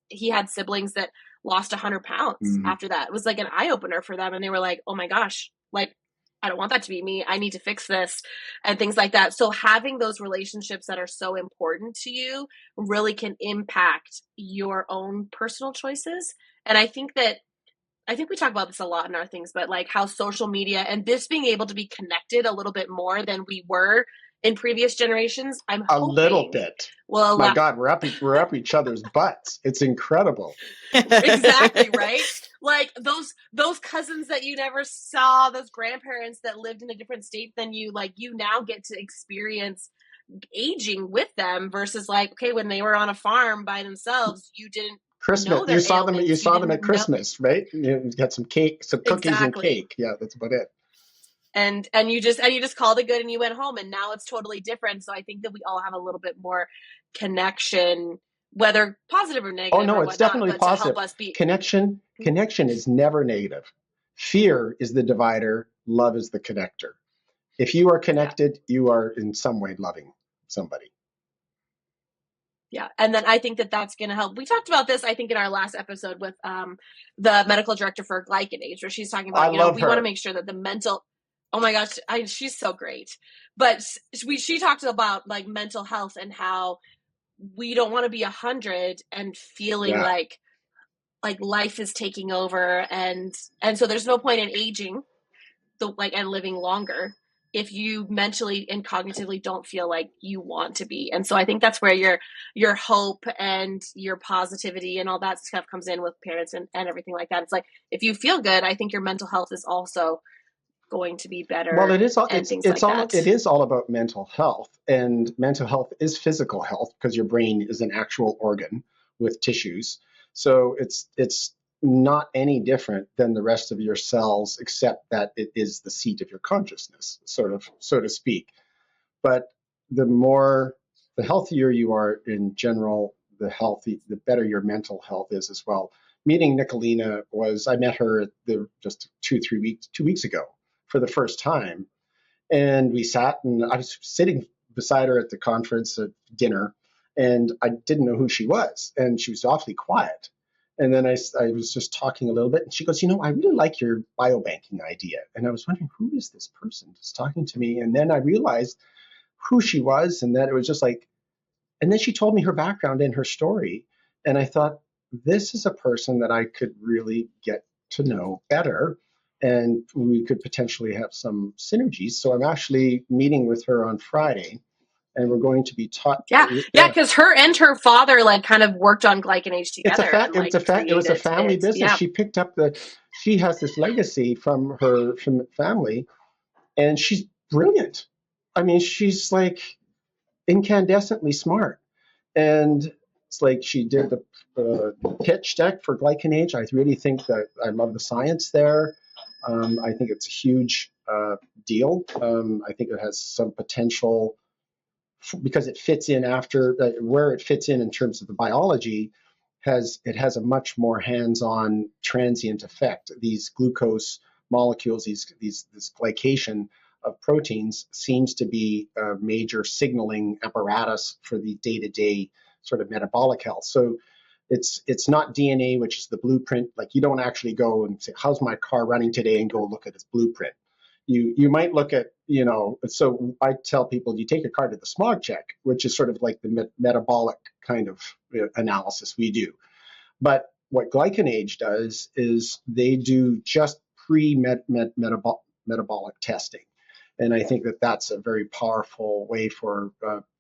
he had siblings that lost 100 pounds after that. It was like an eye opener for them. And they were like, oh my gosh, like, I don't want that to be me. I need to fix this, and things like that. So having those relationships that are so important to you really can impact your own personal choices. And I think we talk about this a lot in our things, but like how social media and this being able to be connected a little bit more than we were in previous generations, I'm hoping
a little bit. Well, my God, we're up each other's butts. It's incredible.
Exactly, right? Like those cousins that you never saw, those grandparents that lived in a different state than you, like you now get to experience aging with them versus like, okay, when they were on a farm by themselves, you didn't
Christmas. You saw them at Christmas, right? You got some cake, some cookies and cake. Yeah, that's about it.
And you just called it good and you went home, and now it's totally different. So I think that we all have a little bit more connection, whether positive or negative.
Oh no, it's definitely positive. To help us connection is never negative. Fear is the divider. Love is the connector. If you are connected, you are in some way loving somebody.
Yeah. And then I think that that's going to help. We talked about this, I think, in our last episode with the medical director for Glycanage, where she's talking about, we want to make sure that the mental, oh my gosh, she's so great. But she talked about like mental health and how we don't want to be 100 and feeling like life is taking over. And so there's no point in aging and living longer if you mentally and cognitively don't feel like you want to be. And so I think that's where your hope and your positivity and all that stuff comes in with parents and everything like that. It's like, if you feel good, I think your mental health is also going to be better.
Well, it is all about mental health, and mental health is physical health because your brain is an actual organ with tissues. So it's not any different than the rest of your cells, except that it is the seat of your consciousness, sort of, so to speak. But the healthier you are in general, the better your mental health is as well. Meeting Nicolina I met her just 2 weeks ago for the first time. And we sat, and I was sitting beside her at the conference at dinner, and I didn't know who she was, and she was awfully quiet. And then I was just talking a little bit, and she goes, I really like your biobanking idea. And I was wondering, who is this person that's talking to me? And then I realized who she was, and that it was just like, and then she told me her background and her story. And I thought, this is a person that I could really get to know better, and we could potentially have some synergies. So I'm actually meeting with her on Friday, and we're going to be taught.
Yeah, yeah, because her and her father like kind of worked on glycanage together and like
It was a
created
family
it.
business.
Yeah.
She picked up she has this legacy from her family, and she's brilliant. I mean, she's like incandescently smart. And it's like she did the pitch deck for glycanage. I really think that I love the science there. I think it's a huge deal. I think it has some potential because it fits in after where it fits in terms of the biology. Has a much more hands-on transient effect. These glucose molecules, this glycation of proteins seems to be a major signaling apparatus for the day-to-day sort of metabolic health. So it's not DNA, which is the blueprint. Like you don't actually go and say, how's my car running today, and go look at its blueprint. You might look at, so I tell people you take a car to the smog check, which is sort of like the metabolic kind of analysis we do. But what glycanage does is they do just pre-metabolic testing. And I think that that's a very powerful way for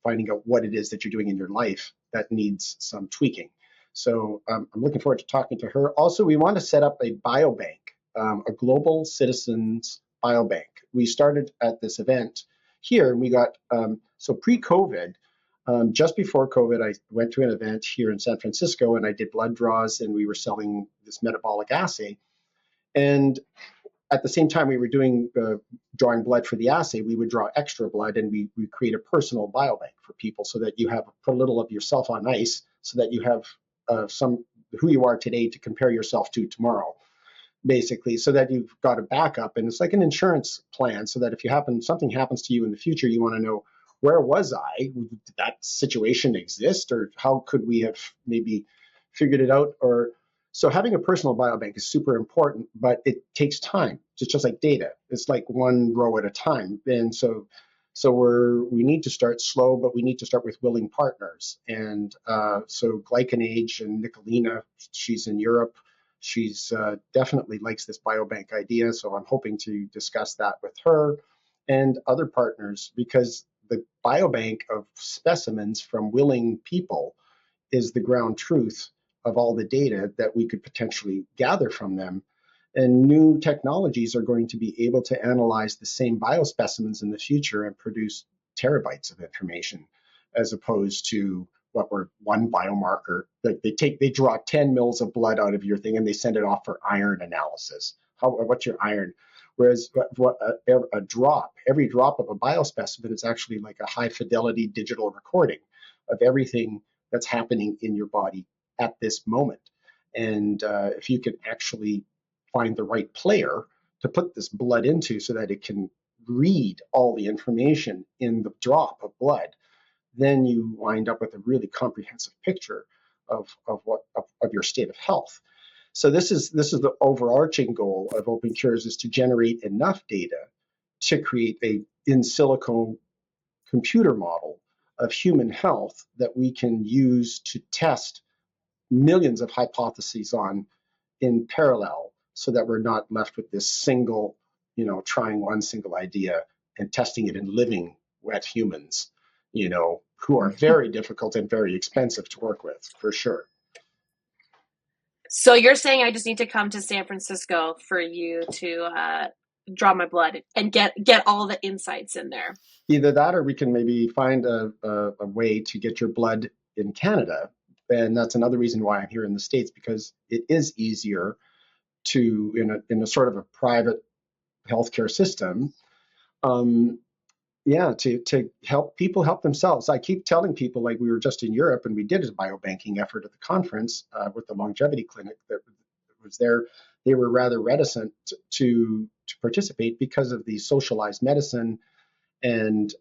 finding out what it is that you're doing in your life that needs some tweaking. So I'm looking forward to talking to her. Also, we want to set up a biobank, a global citizens biobank. We started at this event here, and we got, so pre-COVID, just before COVID, I went to an event here in San Francisco, and I did blood draws, and we were selling this metabolic assay. And at the same time we were doing drawing blood for the assay, we would draw extra blood, and we create a personal biobank for people so that you put a little of yourself on ice, so that you have some who you are today to compare yourself to tomorrow, basically, so that you've got a backup. And it's like an insurance plan, so that if something happens to you in the future, you want to know, where was I? Did that situation exist, or how could we have maybe figured it out? Or so having a personal biobank is super important, but it takes time. It's just like data. It's like one row at a time. And so we need to start slow, but we need to start with willing partners. And so Glycanage and Nicolina, she's in Europe. She's definitely likes this biobank idea. So I'm hoping to discuss that with her and other partners, because the biobank of specimens from willing people is the ground truth of all the data that we could potentially gather from them. And new technologies are going to be able to analyze the same biospecimens in the future and produce terabytes of information, as opposed to what were one biomarker. Like they draw 10 mils of blood out of your thing, and they send it off for iron analysis. What's your iron? Whereas every drop of a biospecimen is actually like a high fidelity digital recording of everything that's happening in your body at this moment. And if you can actually find the right player to put this blood into, so that it can read all the information in the drop of blood, then you wind up with a really comprehensive picture of your state of health. So this is the overarching goal of OpenCures, is to generate enough data to create a in silico computer model of human health that we can use to test millions of hypotheses on in parallel, so that we're not left with this single, trying one single idea and testing it in living wet humans, who are very difficult and very expensive to work with, for sure.
So you're saying I just need to come to San Francisco for you to draw my blood and get all the insights in there.
Either that, or we can maybe find a way to get your blood in Canada, And that's another reason why I'm here in the States, because it is easier to, in a sort of a private healthcare system, um, yeah, to help people help themselves. I keep telling people, like we were just in Europe and we did a biobanking effort at the conference with the longevity clinic that was there. They were rather reticent to participate because of the socialized medicine, and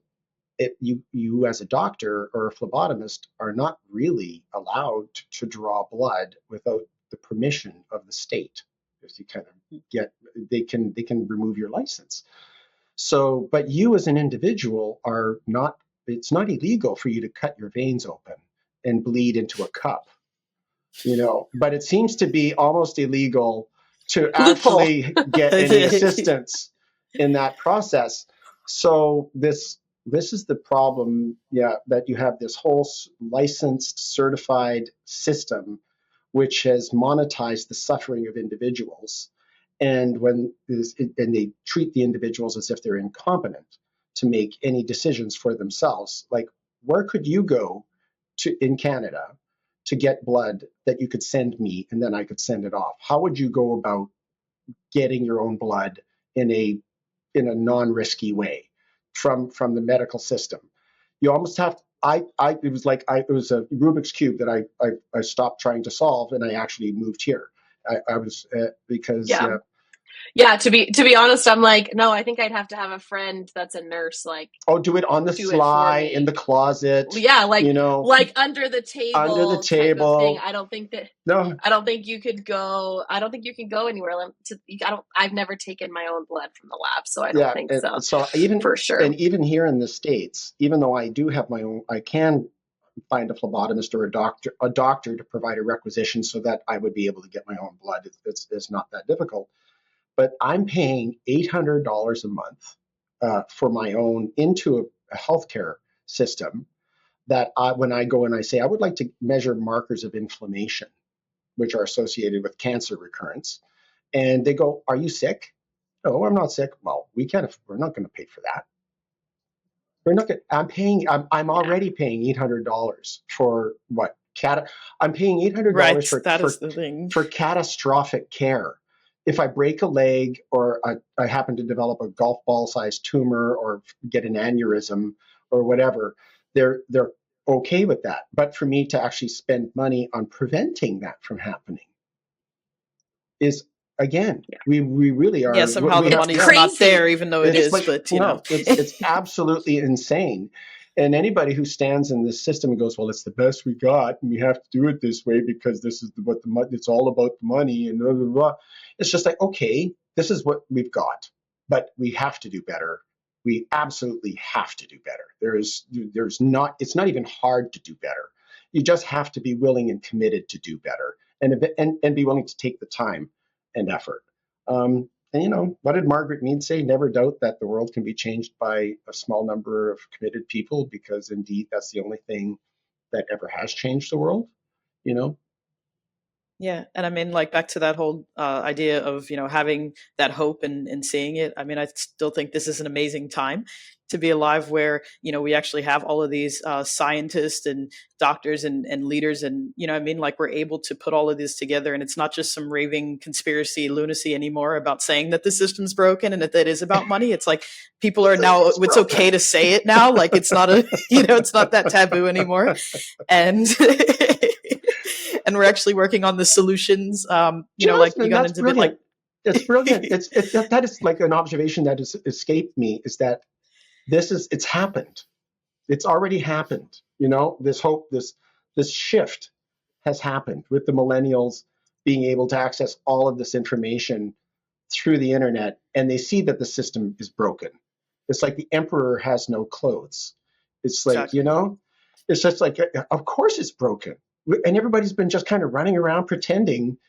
you as a doctor or a phlebotomist are not really allowed to draw blood without the permission of the state. If you kind of get, they can remove your license. So, but you as an individual are not, it's not illegal for you to cut your veins open and bleed into a cup, but it seems to be almost illegal to
Loophole.
actually get any assistance in that process. So this is the problem, yeah, that you have this whole licensed, certified system, which has monetized the suffering of individuals. And and they treat the individuals as if they're incompetent to make any decisions for themselves. Like, where could you go in Canada to get blood that you could send me and then I could send it off? How would you go about getting your own blood in a non-risky way from the medical system? You almost have it was like it was a Rubik's cube that I stopped trying to solve, and I actually moved here. I was because
Yeah. Yeah, to be honest, I'm like, no, I think I'd have to have a friend that's a nurse, like,
oh, do it on the
do it for
sly in
me.
the closet,
Yeah,
you know,
like under the
under the
table type of thing.
table. No,
I don't think you could go. I don't think you can go anywhere. I've never taken my own blood from the lab, so I don't
yeah.
think
And
so,
so
for sure.
even here in the States, even though I do have my own, I can find a phlebotomist or a doctor to provide a requisition so that I would be able to get my own blood. It's not that difficult. But I'm paying $800 a month for my own into a healthcare system that when I go and I say I would like to measure markers of inflammation, which are associated with cancer recurrence, and they go, "Are you sick?" No, I'm not sick. Well, we're not going to pay for that. We're not going. I'm
Yeah.
already paying $800 for what? I'm paying $800
Right, that is the thing.
for catastrophic care. If I break a leg or I happen to develop a golf ball sized tumor or get an aneurysm or whatever, they're okay with that. But for me to actually spend money on preventing that from happening is, again,
Yeah.
we really
Yeah,
are,
somehow the
we have,
money's
yeah,
not there,
Crazy.
even though it
it's
is,
like,
but
no, it's absolutely insane. And anybody who stands in this system and goes, well, it's the best we got, and we have to do it this way because this is what it's all about the money and blah, blah, blah. It's just like, okay, this is what we've got, but we have to do better. We absolutely have to do better. There's not, it's not even hard to do better. You just have to be willing and committed to do better, and be willing to take the time and effort. And what did Margaret Mead say? Never doubt that the world can be changed by a small number of committed people, because indeed that's the only thing that ever has changed the world. You know,
Yeah, and I mean, like back to that whole idea of having that hope and seeing it. I mean, I still think this is an amazing time to be alive, where we actually have all of these scientists and doctors and leaders, and I mean, like we're able to put all of this together, and it's not just some raving conspiracy lunacy anymore about saying that the system's broken and that it is about money. It's like people are now.
it's
It's
broken.
okay to say it now. Like it's not a it's not that taboo anymore, and and we're actually working on the solutions. Like you
Jasmine,
got
that's
into a bit
brilliant.
like
It's brilliant. That is like an observation that has escaped me. Is that it's happened. It's already happened. This hope, this shift has happened with the millennials being able to access all of this information through the internet, and they see that the system is broken. It's like the emperor has no clothes. It's like,
exactly.
it's just like, of course it's broken. And everybody's been just kind of running around pretending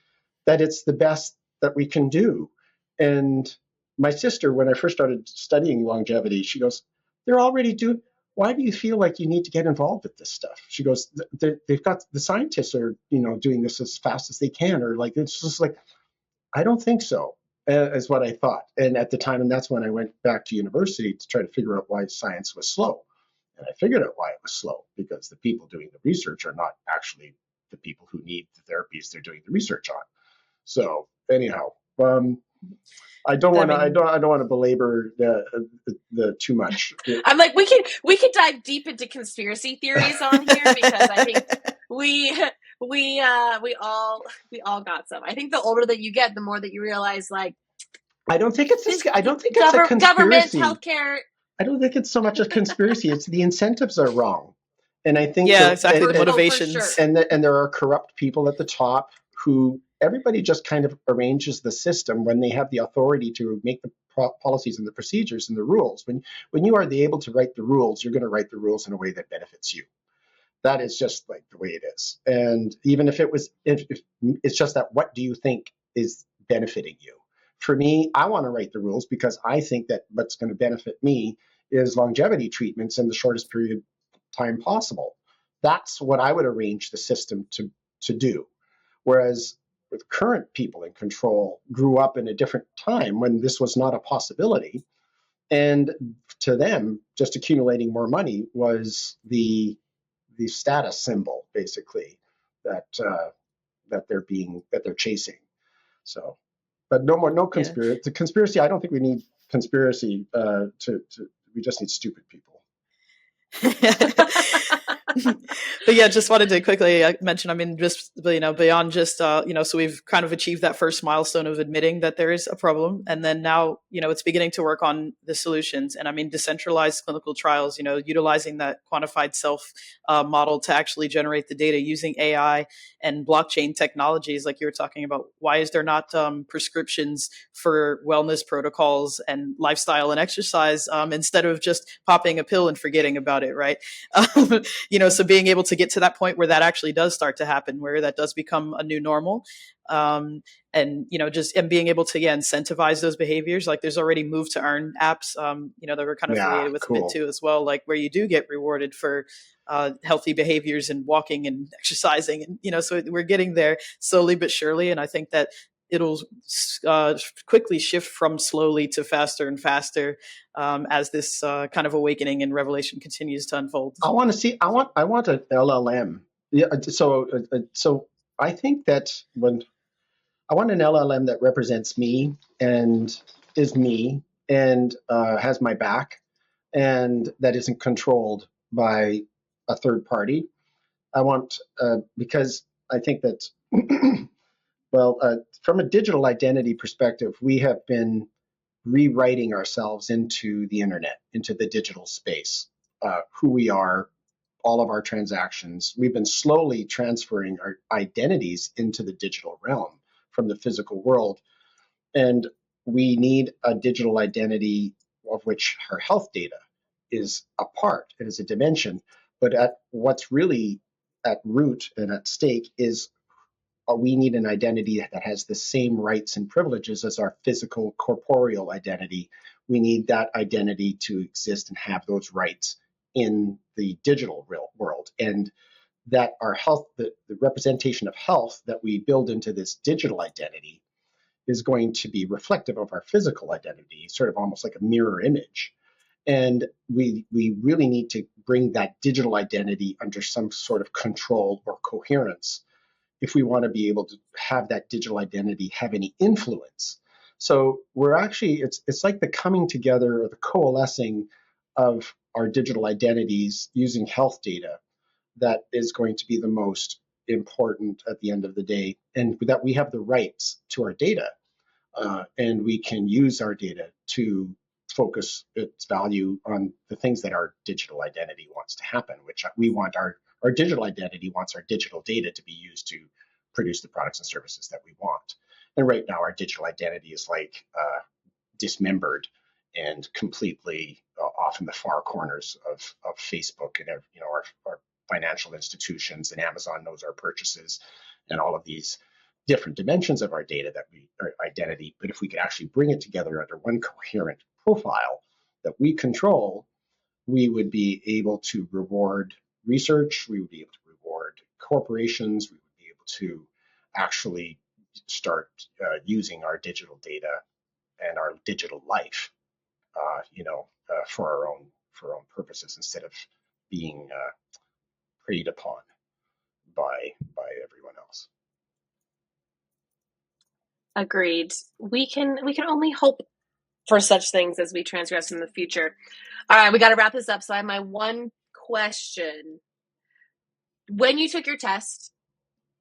that it's the best that we can do. And my sister, when I first started studying longevity, she goes, they're already doing, why do you feel like you need to get involved with this stuff? She goes, they've got, the scientists are, doing this as fast as they can, or like, it's just like, I don't think so, is what I thought. And at the time, and that's when I went back to university to try to figure out why science was slow. And I figured out why it was slow, because the people doing the research are not actually the people who need the therapies they're doing the research on. So anyhow, I don't
I
want to.
mean,
I don't want to belabor the too much.
I'm like, we could dive deep into conspiracy theories on here because I think we we all got some. I think the older that you get, the more that you realize like
I don't think it's
this
a. I don't think it's a
government,
conspiracy.
healthcare,
I don't think it's so much a conspiracy. It's the incentives are wrong, and I think
yeah,
the
exactly. The
for sure.
motivations.
and there are corrupt people at the top who everybody just kind of arranges the system when they have the authority to make the policies and the procedures and the rules. When you are able to write the rules, you're going to write the rules in a way that benefits you. That is just like the way it is. And even if it was, if it's just that, what do you think is benefiting you? For me, I want to write the rules because I think that what's going to benefit me is longevity treatments in the shortest period of time possible. That's what I would arrange the system to do. Whereas with current people in control grew up in a different time when this was not a possibility. And to them, just accumulating more money was the status symbol, basically, that that they're chasing. So, but no
Yeah.
conspiracy. The conspiracy. I don't think we need conspiracy to. We just need stupid people.
But yeah, just wanted to quickly mention, I mean, just, beyond just, so we've kind of achieved that first milestone of admitting that there is a problem. And then now, it's beginning to work on the solutions. And I mean, decentralized clinical trials, utilizing that quantified self model to actually generate the data using AI and blockchain technologies, like you were talking about. Why is there not prescriptions for wellness protocols and lifestyle and exercise instead of just popping a pill and forgetting about it, right? So being able to get to that point where that actually does start to happen, where that does become a new normal. And being able to incentivize those behaviors. Like there's already move to earn apps that we're kind of
Yeah,
affiliated with a bit
cool.
too as well, like where you do get rewarded for healthy behaviors and walking and exercising, and so we're getting there slowly but surely. And I think that it'll quickly shift from slowly to faster and faster as this kind of awakening and revelation continues to unfold.
I want to see. I want an LLM. Yeah. So I think that when I want an LLM that represents me and is me and has my back and that isn't controlled by a third party. I want because I think that well, from a digital identity perspective, we have been rewriting ourselves into the internet, into the digital space, who we are, all of our transactions. We've been slowly transferring our identities into the digital realm from the physical world. And we need a digital identity of which our health data is a part, it is a dimension. But at what's really at root and at stake is we need an identity that has the same rights and privileges as our physical corporeal identity. We need that identity to exist and have those rights in the digital real world. And that our health, the representation of health that we build into this digital identity is going to be reflective of our physical identity, sort of almost like a mirror image. And we really need to bring that digital identity under some sort of control or coherence if we want to be able to have that digital identity have any influence. So we're actually, it's like the coming together or the coalescing of our digital identities using health data that is going to be the most important at the end of the day, and that we have the rights to our data, and we can use our data to focus its value on the things that our digital identity wants to happen, which we want our digital identity wants our digital data to be used to produce the products and services that we want. And right now, our digital identity is like dismembered and completely off in the far corners of Facebook and our financial institutions, and Amazon knows our purchases and all of these different dimensions of our data that our identity. But if we could actually bring it together under one coherent profile that we control, we would be able to reward research, we would be able to reward corporations, we would be able to actually start using our digital data and our digital life, for our own purposes instead of being preyed upon by everyone else.
Agreed. We can only hope for such things as we transgress in the future. All right, we got to wrap this up. So I have my one question. When you took your test,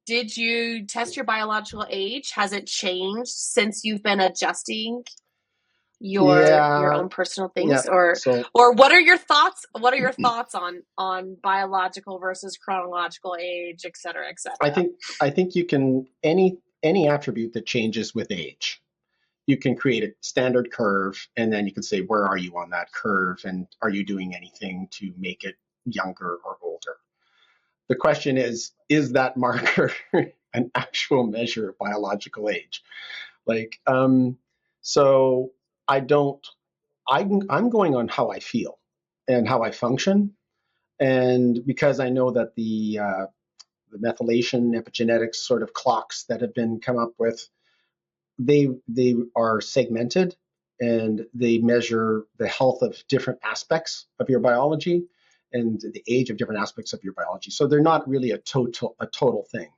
did you test your biological age? Has it changed since you've been adjusting your
Yeah,
own personal
yeah.
things, or
So
what are your thoughts? What are your thoughts on biological versus chronological age, et cetera, et
I
cetera?
think I think you can any attribute that changes with age, you can create a standard curve, and then you can say where are you on that curve, and are you doing anything to make it younger or older. The question is that marker an actual measure of biological age? Like, so I don't. I'm going on how I feel and how I function, and because I know that the methylation epigenetics sort of clocks that have been come up with, they are segmented and they measure the health of different aspects of your biology and the age of different aspects of your biology. So they're not really a total thing.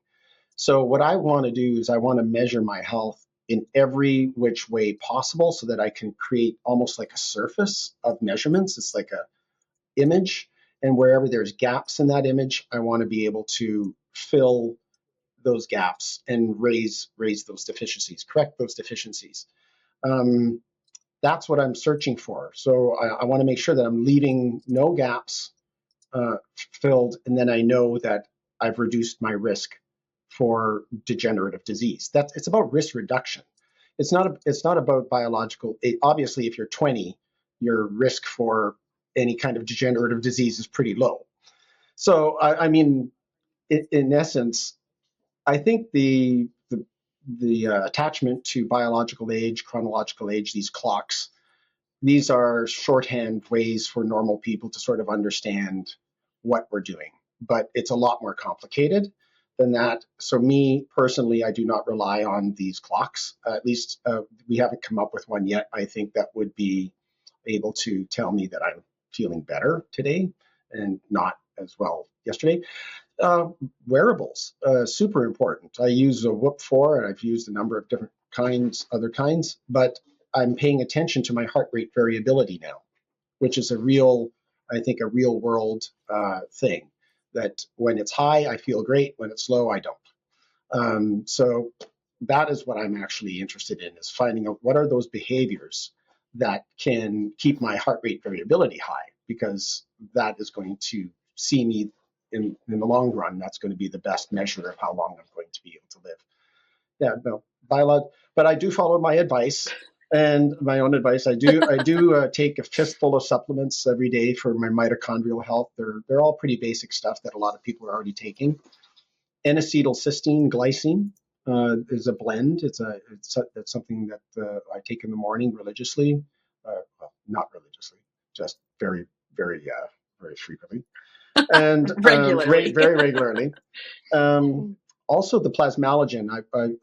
So what I want to do is I want to measure my health in every which way possible so that I can create almost like a surface of measurements. It's like a image, and wherever there's gaps in that image, I want to be able to fill those gaps and raise those deficiencies, correct those deficiencies. Um, that's what I'm searching for. So I want to make sure that I'm leaving no gaps uh, filled, and then I know that I've reduced my risk for degenerative disease. It's about risk reduction. It's not about biological. Obviously, if you're 20, your risk for any kind of degenerative disease is pretty low. So I mean, in essence, I think the attachment to biological age, chronological age, these clocks, these are shorthand ways for normal people to sort of understand what we're doing. But it's a lot more complicated than that. So me personally, I do not rely on these clocks. At least we haven't come up with one yet. I think that would be able to tell me that I'm feeling better today and not as well yesterday. Uh, Wearables, super important. I use a Whoop 4, and I've used a number of different other kinds, but I'm paying attention to my heart rate variability now, which is I think, a real world thing. That when it's high, I feel great. When it's low, I don't. So that is what I'm actually interested in, is finding out what are those behaviors that can keep my heart rate variability high, because that is going to see me in the long run. That's going to be the best measure of how long I'm going to be able to live. Yeah, no, but I do follow my advice and my own advice. I do take a fistful of supplements every day for my mitochondrial health. They're all pretty basic stuff that a lot of people are already taking. N-acetylcysteine glycine is a blend. It's something that I take in the morning religiously. Well, not religiously, just very frequently, and
Regularly.
very regularly. Um, Also, the plasmalogen.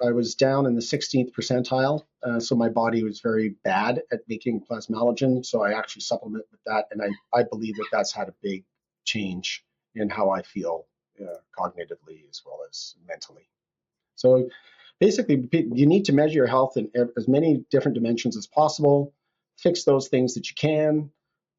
I was down in the 16th percentile, so my body was very bad at making plasmalogen. So I actually supplement with that, and I believe that that's had a big change in how I feel cognitively as well as mentally. So basically, you need to measure your health in as many different dimensions as possible, fix those things that you can,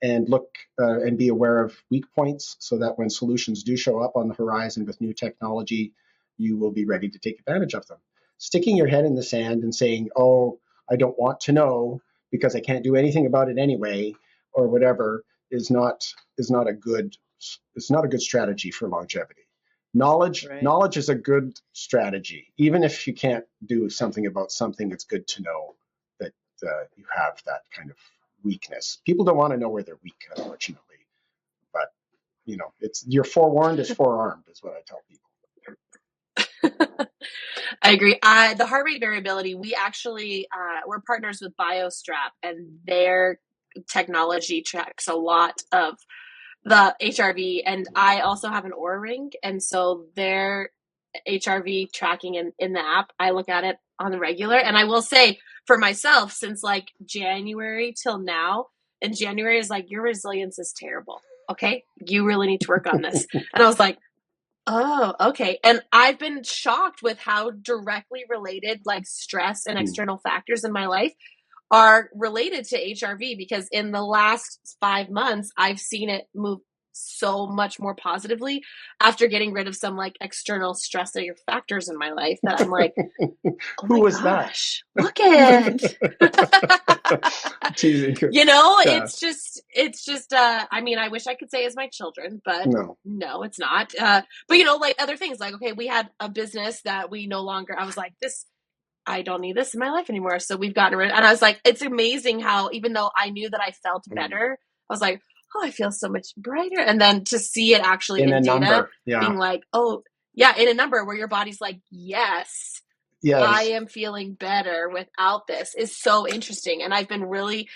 and look and be aware of weak points so that when solutions do show up on the horizon with new technology, you will be ready to take advantage of them. Sticking your head in the sand and saying, oh, I don't want to know because I can't do anything about it anyway, or whatever, is not a good strategy for longevity. Knowledge
Right.
knowledge is a good strategy. Even if you can't do something about something, it's good to know that you have that kind of weakness. People don't want to know where they're weak, unfortunately. But it's you're forewarned is forearmed, is what I tell people.
I agree. The heart rate variability, we actually, we're partners with BioStrap, and their technology tracks a lot of the HRV. And I also have an Aura Ring. And so their HRV tracking in the app, I look at it on the regular. And I will say for myself, since like January till now, and January is like, your resilience is terrible. Okay. You really need to work on this. And I was like, Oh, okay. And I've been shocked with how directly related like stress and
Mm.
external factors in my life are related to HRV, because in the last 5 months, I've seen it move so much more positively after getting rid of some like external stressor factors in my life, that I'm like, oh
Who
my
was that?
gosh, look it.
Teasing you. Yeah.
It's just I mean, I wish I could say it's my children, but
No.
no, it's not. But like other things, like, okay, we had a business that we no longer, I was like, this, I don't need this in my life anymore. So we've gotten rid, and I was like, it's amazing how, even though I knew that I felt
Mm.
better, I was like, oh, I feel so much brighter. And then to see it actually
In a
in data,
number. Yeah.
being like, oh, yeah, in a number where your body's like, yes, I
Yes.
am feeling better without this, is so interesting. And I've been really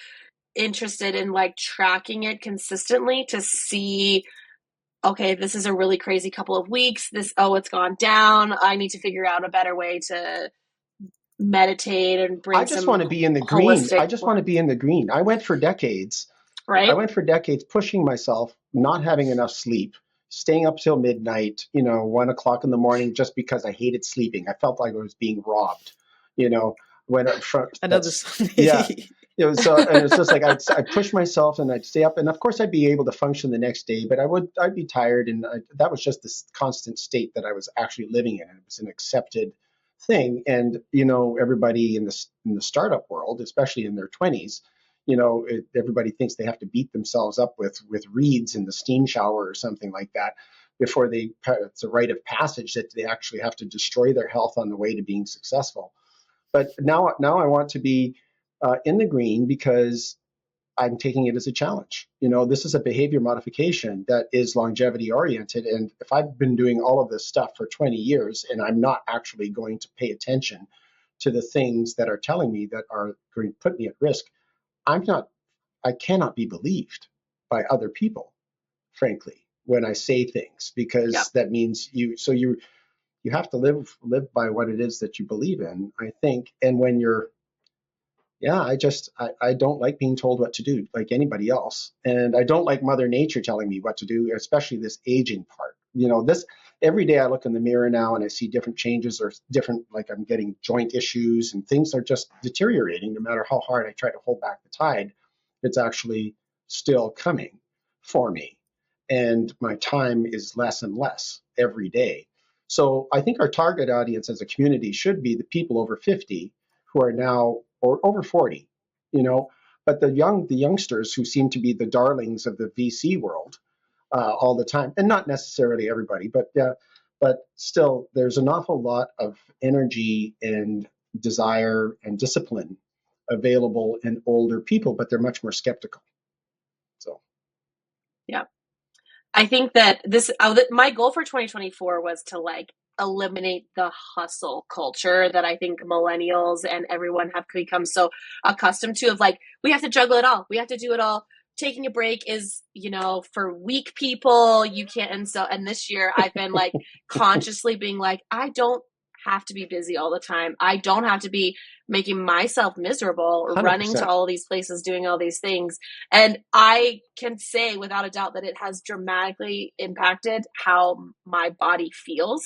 interested in like tracking it consistently to see, okay, this is a really crazy couple of weeks. This, oh, it's gone down. I need to figure out a better way to meditate and
I
bring
just want to
some
be in the green. I
holistic,
just want to be in the green. I
right?
went for decades pushing myself, not having enough sleep, staying up till midnight, 1 o'clock in the morning, just because I hated sleeping. I felt like I was being robbed, you know, when
I know
that's,
this.
yeah. It was so, and it's just like I'd push myself and I'd stay up, and of course I'd be able to function the next day, but I'd be tired, and that was just this constant state that I was actually living in. It was an accepted thing, and everybody in the startup world, especially in their 20s, everybody thinks they have to beat themselves up with reeds in the steam shower or something like that before it's a rite of passage that they actually have to destroy their health on the way to being successful. But now I want to be in the green because I'm taking it as a challenge. This is a behavior modification that is longevity oriented. And if I've been doing all of this stuff for 20 years and I'm not actually going to pay attention to the things that are telling me that are going to put me at risk, I'm not I cannot be believed by other people, frankly, when I say things,
Yep.
because that means you have to live by what it is that you believe in, I think. And when you're yeah, I don't like being told what to do like anybody else. And I don't like Mother Nature telling me what to do, especially this aging part. This every day I look in the mirror now and I see different changes or different, like I'm getting joint issues and things are just deteriorating no matter how hard I try to hold back the tide. It's actually still coming for me. And my time is less and less every day. So I think our target audience as a community should be the people over 50 who are now, or over 40, but the youngsters who seem to be the darlings of the VC world all the time, and not necessarily everybody, but still, there's an awful lot of energy and desire and discipline available in older people, but they're much more skeptical. So,
Yep. I think that my goal for 2024 was to like eliminate the hustle culture that I think millennials and everyone have become so accustomed to, of like, we have to juggle it all. We have to do it all. Taking a break is, for weak people. You can't. And this year I've been like consciously being like, I don't have to be busy all the time. I don't have to be making myself miserable or running to
100%.
all of these places, doing all these things. And I can say without a doubt that it has dramatically impacted how my body feels,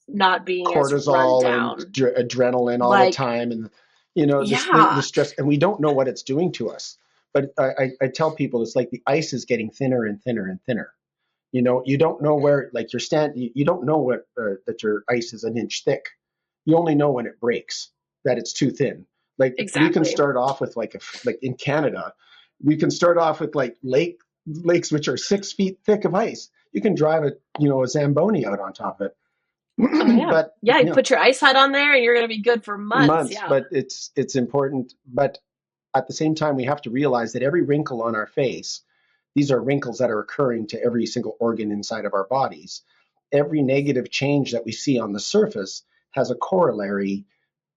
not being as run
Cortisol and
down.
adrenaline all the
Like,
time, and the
yeah,
stress, and we don't know what it's doing to us. But I tell people it's like the ice is getting thinner and thinner and thinner. You don't know where, like you don't know what that your ice is an inch thick. You only know when it breaks that it's too thin. Like we can
exactly.
start off with like in Canada, we can start off with like lakes which are 6 feet thick of ice. You can drive a Zamboni out on top of
Oh,
it,
yeah.
but
Yeah, you put your ice hut on there and you're going to be good for months.
months.
Yeah,
But it's important. But at the same time, we have to realize that every wrinkle on our face, these are wrinkles that are occurring to every single organ inside of our bodies. Every negative change that we see on the surface has a corollary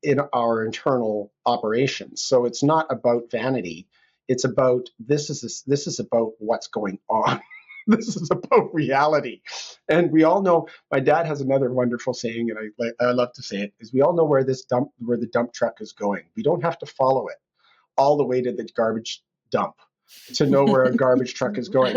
in our internal operations. So it's not about vanity. It's about this is about what's going on. This is about reality. And we all know, my dad has another wonderful saying, and I love to say it, is we all know where the dump truck is going. We don't have to follow it all the way to the garbage dump. to know where a garbage truck is going.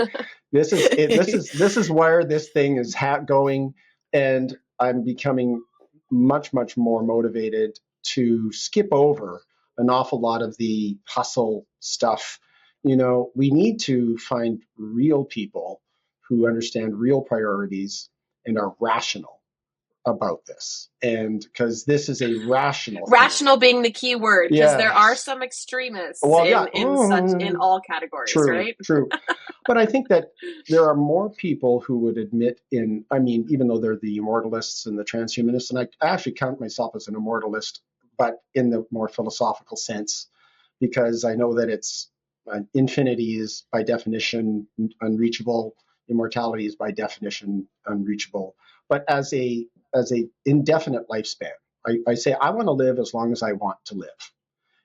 This is it, this is where this thing is going, and I'm becoming much more motivated to skip over an awful lot of the hustle stuff. We need to find real people who understand real priorities and are rational about this, and because this is a rational thing.
Rational being the key word, because there are
Yes.
some extremists
Well, yeah.
in all categories,
True,
right?
true. But I think that there are more people who would admit I mean, even though they're the immortalists and the transhumanists, and I actually count myself as an immortalist, but in the more philosophical sense, because I know that it's infinity is by definition unreachable, immortality is by definition unreachable. But as a indefinite lifespan, I say I want to live as long as I want to live.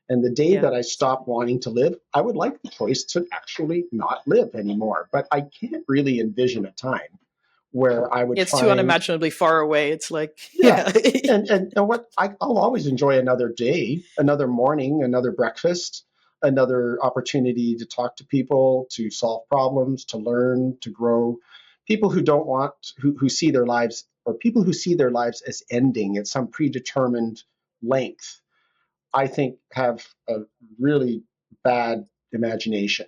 And the day
Yeah.
that I stop wanting to live, I would like the choice to actually not live anymore. But I can't really envision a time where I would
It's too
find,
unimaginably far away. It's like,
yeah.
yeah.
And what I'll always enjoy another day, another morning, another breakfast, another opportunity to talk to people, to solve problems, to learn, to grow. People who don't want, who see their lives, or people who see their lives as ending at some predetermined length, I think have a really bad imagination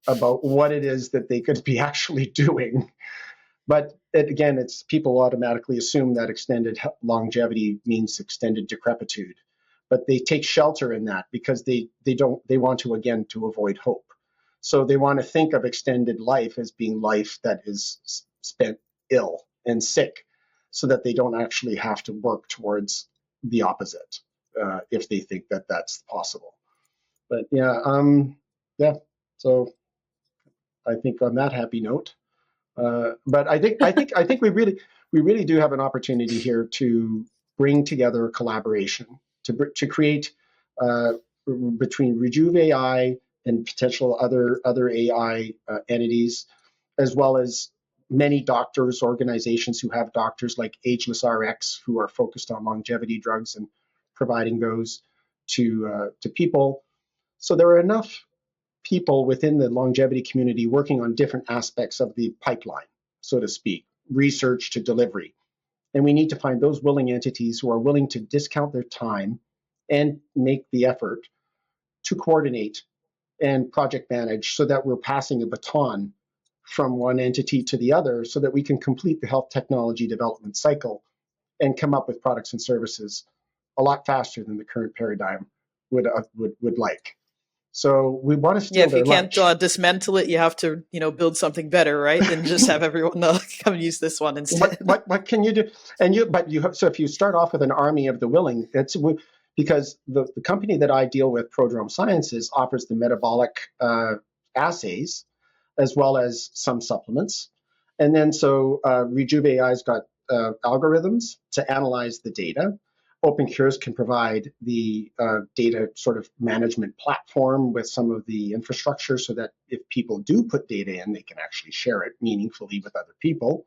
about what it is that they could be actually doing. But again, it's people automatically assume that extended longevity means extended decrepitude, but they take shelter in that because they want to, again, to avoid hope. So they want to think of extended life as being life that is spent ill and sick, so that they don't actually have to work towards the opposite, if they think that that's possible. But yeah, yeah. So I think on that happy note, but I think we really do have an opportunity here to bring together collaboration to create, uh, between Rejuve AI and potential other AI entities, as well as many doctors organizations who have doctors like Ageless RX who are focused on longevity drugs and providing those to people. So there are enough people within the longevity community working on different aspects of the pipeline, so to speak, research to delivery. And we need to find those willing entities who are willing to discount their time and make the effort to coordinate and project manage, so that we're passing a baton from one entity to the other, so that we can complete the health technology development cycle and come up with products and services a lot faster than the current paradigm would like. So we want to
Yeah,
steal
if you
their
can't
lunch.
dismantle it, you have to, build something better, right? Than just have everyone come use this one
what
instead.
what can you do? So if you start off with an army of the willing, it's because the company that I deal with, Prodrome Sciences, offers the metabolic assays as well as some supplements, and then so Rejuve AI's got algorithms to analyze the data. OpenCures can provide the data sort of management platform with some of the infrastructure, so that if people do put data in, they can actually share it meaningfully with other people.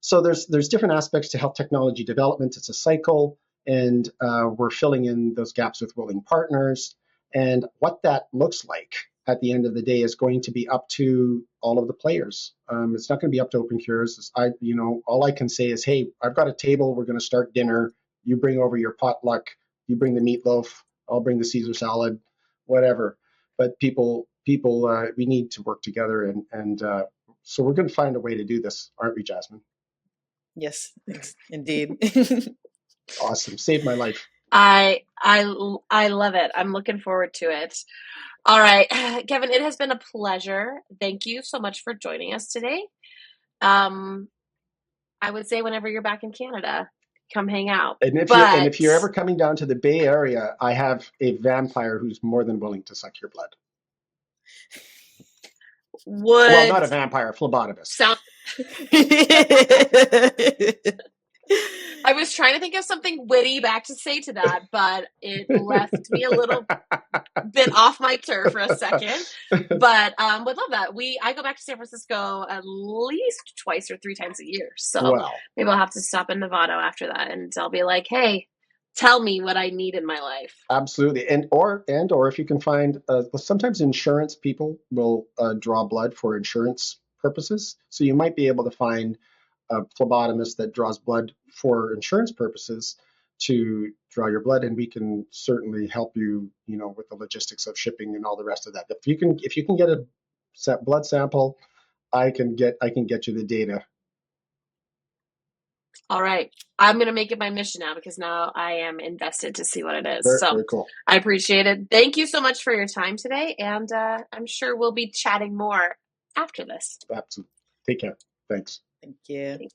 So there's different aspects to health technology development. It's a cycle, and we're filling in those gaps with willing partners. And what that looks like at the end of the day is going to be up to all of the players. It's not going to be up to OpenCures. All I can say is, hey, I've got a table. We're going to start dinner. You bring over your potluck. You bring the meatloaf. I'll bring the Caesar salad, whatever. But we need to work together, and so we're going to find a way to do this, aren't we, Jasmine?
Yes, indeed.
Awesome. Saved my life.
I love it. I'm looking forward to it. All right, Kevin, it has been a pleasure. Thank you so much for joining us today. I would say whenever you're back in Canada, come hang out.
And if
But
you're ever coming down to the Bay Area, I have a vampire who's more than willing to suck your blood. Well,
would
not a vampire, phlebotomist.
sound I was trying to think of something witty back to say to that, but it left me a little bit off my turf for a second. But would love that. I go back to San Francisco at least twice or three times a year. So
Well,
maybe I'll have to stop in Nevada after that, and I'll be like, hey, tell me what I need in my life.
Absolutely, and or if you can find, sometimes insurance people will draw blood for insurance purposes, so you might be able to find a phlebotomist that draws blood for insurance purposes to draw your blood, and we can certainly help you, with the logistics of shipping and all the rest of that. If you can get a blood sample, I can get you the data.
All right. I'm going to make it my mission now because now I am invested to see what it is.
Very,
So
very cool.
I appreciate it. Thank you so much for your time today. And I'm sure we'll be chatting more after this.
Absolutely. Take care. Thanks.
Thank you.
Thanks.